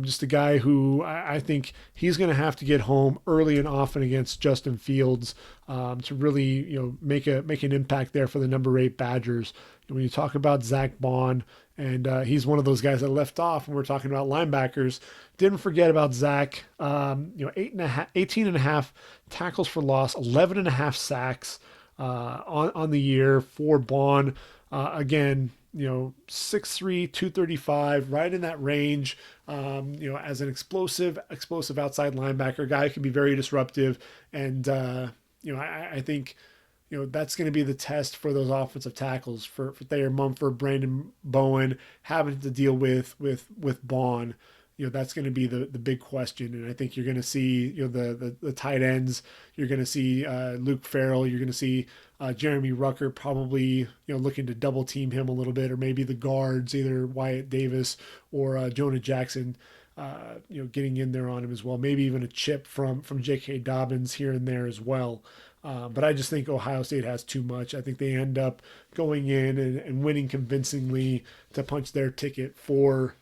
Just a guy who I think he's going to have to get home early and often against Justin Fields to really make an impact there for the number 8 Badgers. And when you talk about Zack Baun, and he's one of those guys that left off when we're talking about linebackers, didn't forget about Zack. 18.5 tackles for loss, 11.5 sacks on the year for Baun. Again, 6'3", 235, right in that range. As an explosive outside linebacker, guy can be very disruptive. And, I think, that's going to be the test for those offensive tackles for Thayer Mumford, Brandon Bowen, having to deal with Baun. That's going to be the big question. And I think you're going to see, the tight ends. You're going to see Luke Farrell. You're going to see Jeremy Rucker probably, looking to double team him a little bit, or maybe the guards, either Wyatt Davis or Jonah Jackson, getting in there on him as well. Maybe even a chip from JK Dobbins here and there as well. But I just think Ohio State has too much. I think they end up going in and winning convincingly to punch their ticket for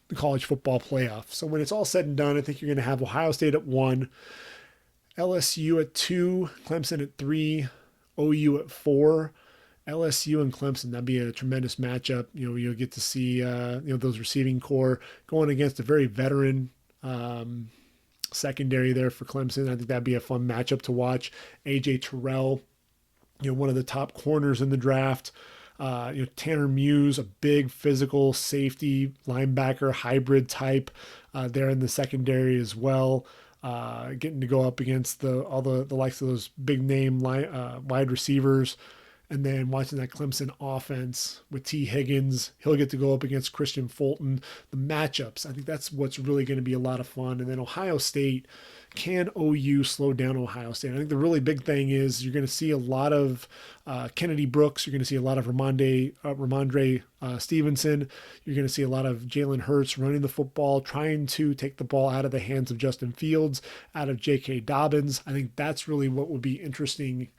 the college football playoff. So when it's all said and done, I think you're going to have Ohio State at 1, LSU at 2, Clemson at 3, OU at 4. LSU and Clemson, that'd be a tremendous matchup. You'll get to see those receiving core going against a very veteran secondary there for Clemson. I think that'd be a fun matchup to watch. AJ Terrell, one of the top corners in the draft. Tanner Muse, a big physical safety linebacker hybrid type there in the secondary as well. Getting to go up against all the likes of those big name wide receivers. And then watching that Clemson offense with T. Higgins, he'll get to go up against Christian Fulton. The matchups, I think that's what's really going to be a lot of fun. And then Ohio State, can OU slow down Ohio State? I think the really big thing is you're going to see a lot of Kennedy Brooks. You're going to see a lot of Ramondre Stevenson. You're going to see a lot of Jalen Hurts running the football, trying to take the ball out of the hands of Justin Fields, out of JK Dobbins. I think that's really what would be interesting,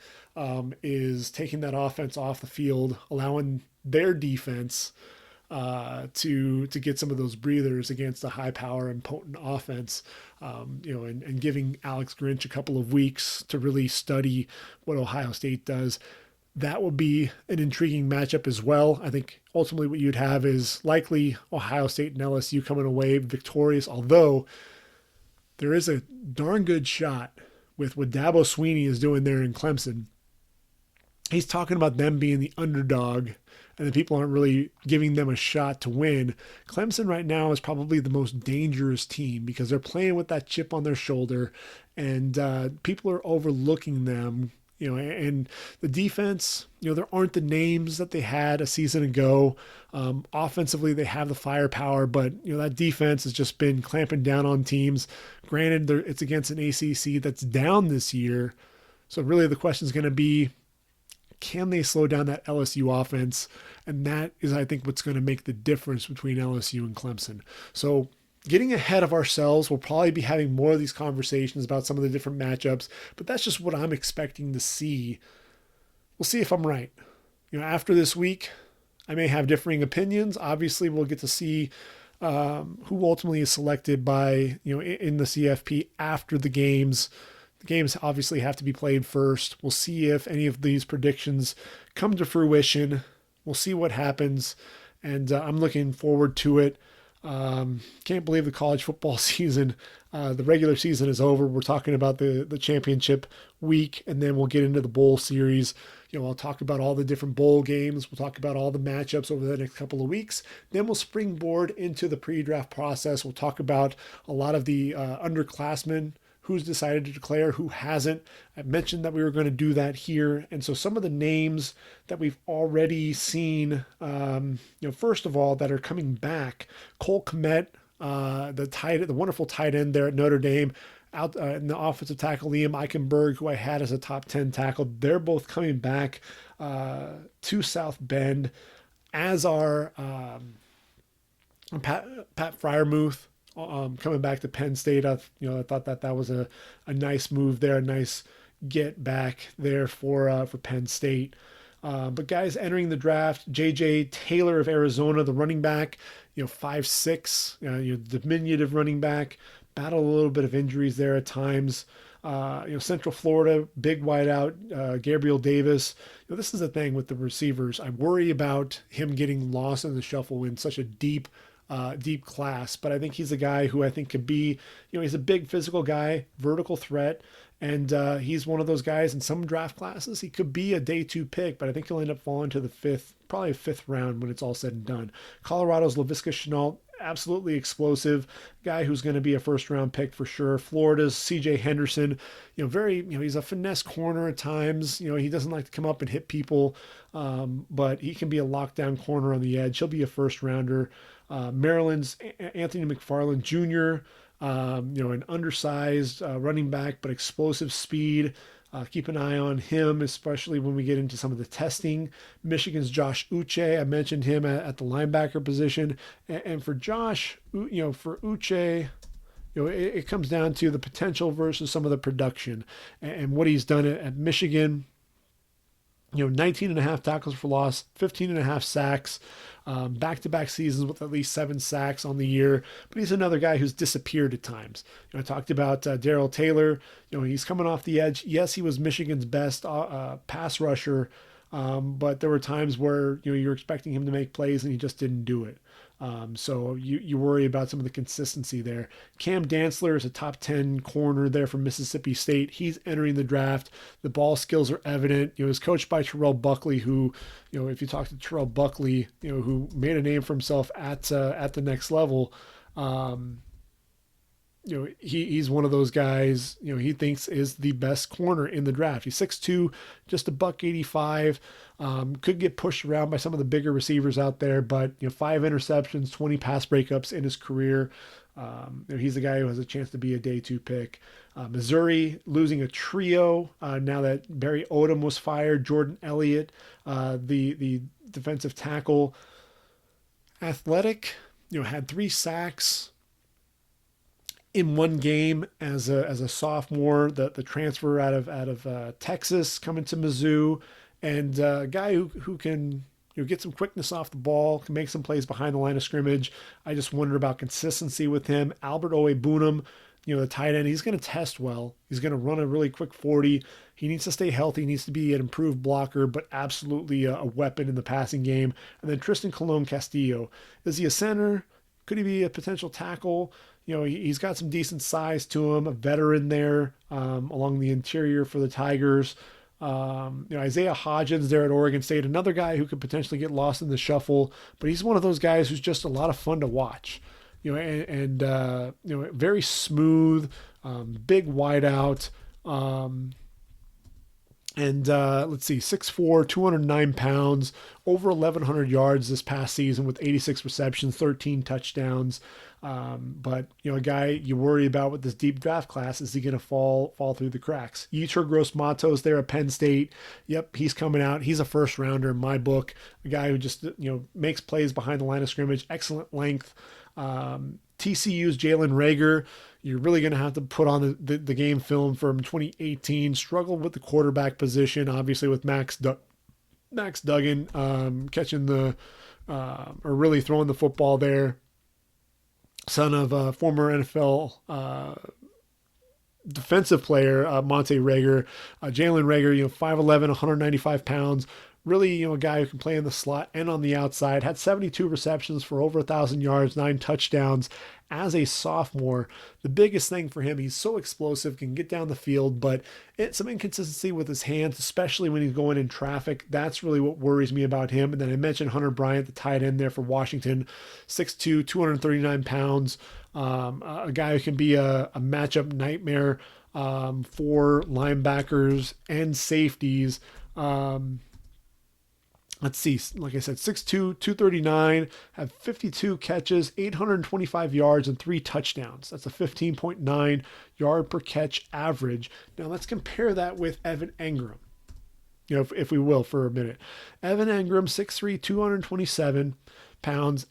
is taking that offense off the field, allowing their defense to get some of those breathers against a high power and potent offense, and giving Alex Grinch a couple of weeks to really study what Ohio State does. That would be an intriguing matchup as well. I think ultimately what you'd have is likely Ohio State and LSU coming away victorious, although there is a darn good shot with what Dabo Swinney is doing there in Clemson. He's talking about them being the underdog and the people aren't really giving them a shot to win. Clemson right now is probably the most dangerous team because they're playing with that chip on their shoulder, and people are overlooking them. And the defense, there aren't the names that they had a season ago. Offensively, they have the firepower, but that defense has just been clamping down on teams. Granted, it's against an ACC that's down this year, so really the question is going to be, can they slow down that LSU offense? And that is, I think, what's going to make the difference between LSU and Clemson. So getting ahead of ourselves, we'll probably be having more of these conversations about some of the different matchups, but that's just what I'm expecting to see. We'll see if I'm right. After this week, I may have differing opinions. Obviously, we'll get to see who ultimately is selected by, in the CFP after the games. The games obviously have to be played first. We'll see if any of these predictions come to fruition. We'll see what happens, and I'm looking forward to it. Can't believe the college football season, the regular season is over. We're talking about the championship week, and then we'll get into the bowl series. I'll talk about all the different bowl games. We'll talk about all the matchups over the next couple of weeks. Then we'll springboard into the pre-draft process. We'll talk about a lot of the underclassmen, who's decided to declare, who hasn't. I mentioned that we were going to do that here. And so some of the names that we've already seen, first of all, that are coming back, Cole Kmet, the wonderful tight end there at Notre Dame, out in the offensive tackle, Liam Eichenberg, who I had as a top 10 tackle. They're both coming back to South Bend, as are Pat Fryermuth, coming back to Penn State. I thought that was a nice move there, a nice get back there for Penn State. But guys entering the draft, J.J. Taylor of Arizona, the running back, 5'6", diminutive running back, battled a little bit of injuries there at times. Central Florida, big wideout, Gabriel Davis. This is the thing with the receivers. I worry about him getting lost in the shuffle in such a deep class, but I think he's a guy who I think could be, he's a big physical guy, vertical threat, and he's one of those guys in some draft classes. He could be a day 2 pick, but I think he'll end up falling to the probably fifth round when it's all said and done. Colorado's Laviska Shenault, absolutely explosive guy who's going to be a first round pick for sure. Florida's CJ Henderson, he's a finesse corner at times. He doesn't like to come up and hit people, but he can be a lockdown corner on the edge. He'll be a first rounder. Maryland's Anthony McFarland Jr., an undersized running back, but explosive speed. Keep an eye on him, especially when we get into some of the testing. Michigan's Josh Uche, I mentioned him at the linebacker position. And for Josh, for Uche, it comes down to the potential versus some of the production and what he's done at Michigan. 19 and a half tackles for loss, 15 and a half sacks, back-to-back seasons with at least 7 sacks on the year. But he's another guy who's disappeared at times. I talked about Darrell Taylor. He's coming off the edge. Yes, he was Michigan's best pass rusher, but there were times where you're expecting him to make plays and he just didn't do it. So you worry about some of the consistency there. Cam Dantzler is a top 10 corner there from Mississippi State. He's entering the draft. The ball skills are evident. He's coached by Terrell Buckley, who, if you talk to Terrell Buckley, who made a name for himself at the next level, he's one of those guys, he thinks is the best corner in the draft. He's 6'2", just a $185. Could get pushed around by some of the bigger receivers out there, but 5 interceptions, 20 pass breakups in his career. He's the guy who has a chance to be a day 2 pick. Missouri losing a trio now that Barry Odom was fired. Jordan Elliott, the defensive tackle, athletic, had 3 sacks in one game as a sophomore. The transfer out of Texas coming to Mizzou, and a guy who can get some quickness off the ball, can make some plays behind the line of scrimmage. I just wonder about consistency with him. Albert Owe-Bunam, the tight end, he's going to test well. He's going to run a really quick 40. He needs to stay healthy. He needs to be an improved blocker, but absolutely a weapon in the passing game. And then Tristan Colon Castillo. Is he a center? Could he be a potential tackle? He's got some decent size to him, a veteran there along the interior for the Tigers. Isaiah Hodgins there at Oregon State, another guy who could potentially get lost in the shuffle, but he's one of those guys who's just a lot of fun to watch. Very smooth, big wideout. Let's see, 6'4", 209 pounds, over 1,100 yards this past season with 86 receptions, 13 touchdowns. But a guy you worry about with this deep draft class, is he going to fall through the cracks? Yetur Gross-Matos there at Penn State. Yep, he's coming out. He's a first rounder in my book. A guy who just makes plays behind the line of scrimmage, excellent length. TCU's Jalen Reagor, you're really going to have to put on the game film from 2018. Struggled with the quarterback position, obviously with Max Duggan catching or really throwing the football there. Son of former NFL defensive player Monte Reagor. Jalen Reagor, 5'11", 195 pounds. Really, a guy who can play in the slot and on the outside. Had 72 receptions for over 1,000 yards, 9 touchdowns as a sophomore. The biggest thing for him, he's so explosive, can get down the field, but it's some inconsistency with his hands, especially when he's going in traffic. That's really what worries me about him. And then I mentioned Hunter Bryant, the tight end there for Washington, 6'2", 239 pounds. A guy who can be a matchup nightmare for linebackers and safeties. Let's see, like I said, 6'2", 239, have 52 catches, 825 yards, and 3 touchdowns. That's a 15.9 yard per catch average. Now let's compare that with Evan Engram, if we will, for a minute. Evan Engram, 6'3", 227 pounds,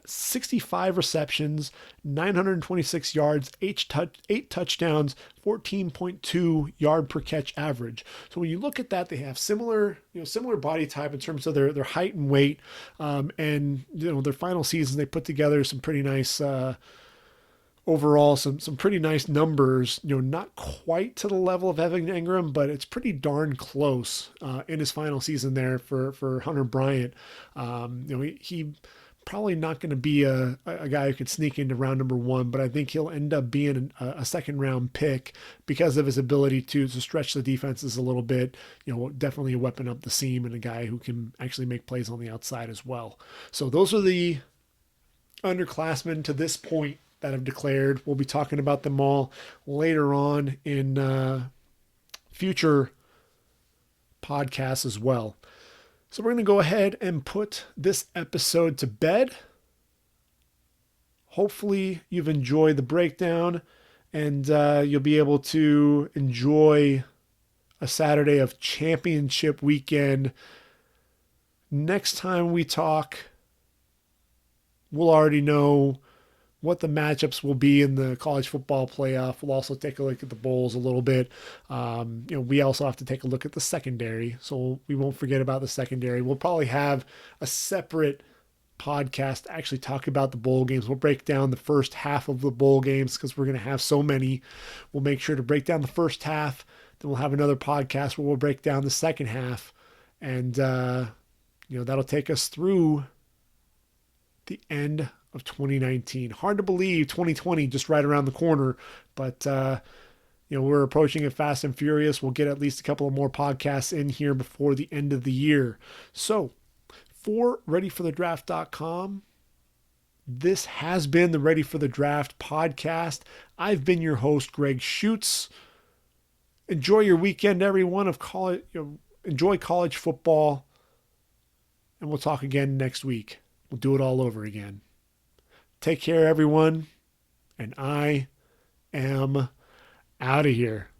65 receptions, 926 yards, 8 touchdowns, 14.2 yard per catch average. So when you look at that, they have similar body type in terms of their height and weight. And their final season, they put together some pretty nice, overall, some pretty nice numbers, not quite to the level of Evan Engram, but it's pretty darn close, in his final season there for Hunter Bryant. He probably not going to be a guy who could sneak into round number 1, but I think he'll end up being a second round pick because of his ability to stretch the defenses a little bit. Definitely a weapon up the seam and a guy who can actually make plays on the outside as well. So those are the underclassmen to this point that have declared. We'll be talking about them all later on in future podcasts as well. So we're going to go ahead and put this episode to bed. Hopefully you've enjoyed the breakdown and you'll be able to enjoy a Saturday of championship weekend. Next time we talk, we'll already know what the matchups will be in the college football playoff. We'll also take a look at the bowls a little bit. We also have to take a look at the secondary, so we won't forget about the secondary. We'll probably have a separate podcast to actually talk about the bowl games. We'll break down the first half of the bowl games because we're going to have so many. We'll make sure to break down the first half. Then we'll have another podcast where we'll break down the second half. And, that'll take us through the end of 2019. Hard to believe 2020 just right around the corner, but we're approaching it fast and furious. We'll get at least a couple of more podcasts in here before the end of the year. So for readyforthedraft.com, this has been the Ready for the Draft podcast. I've been your host, Gregg Schutze. Enjoy your weekend, everyone. Enjoy college football, and we'll talk again next week. We'll do it all over again. Take care, everyone, and I am out of here.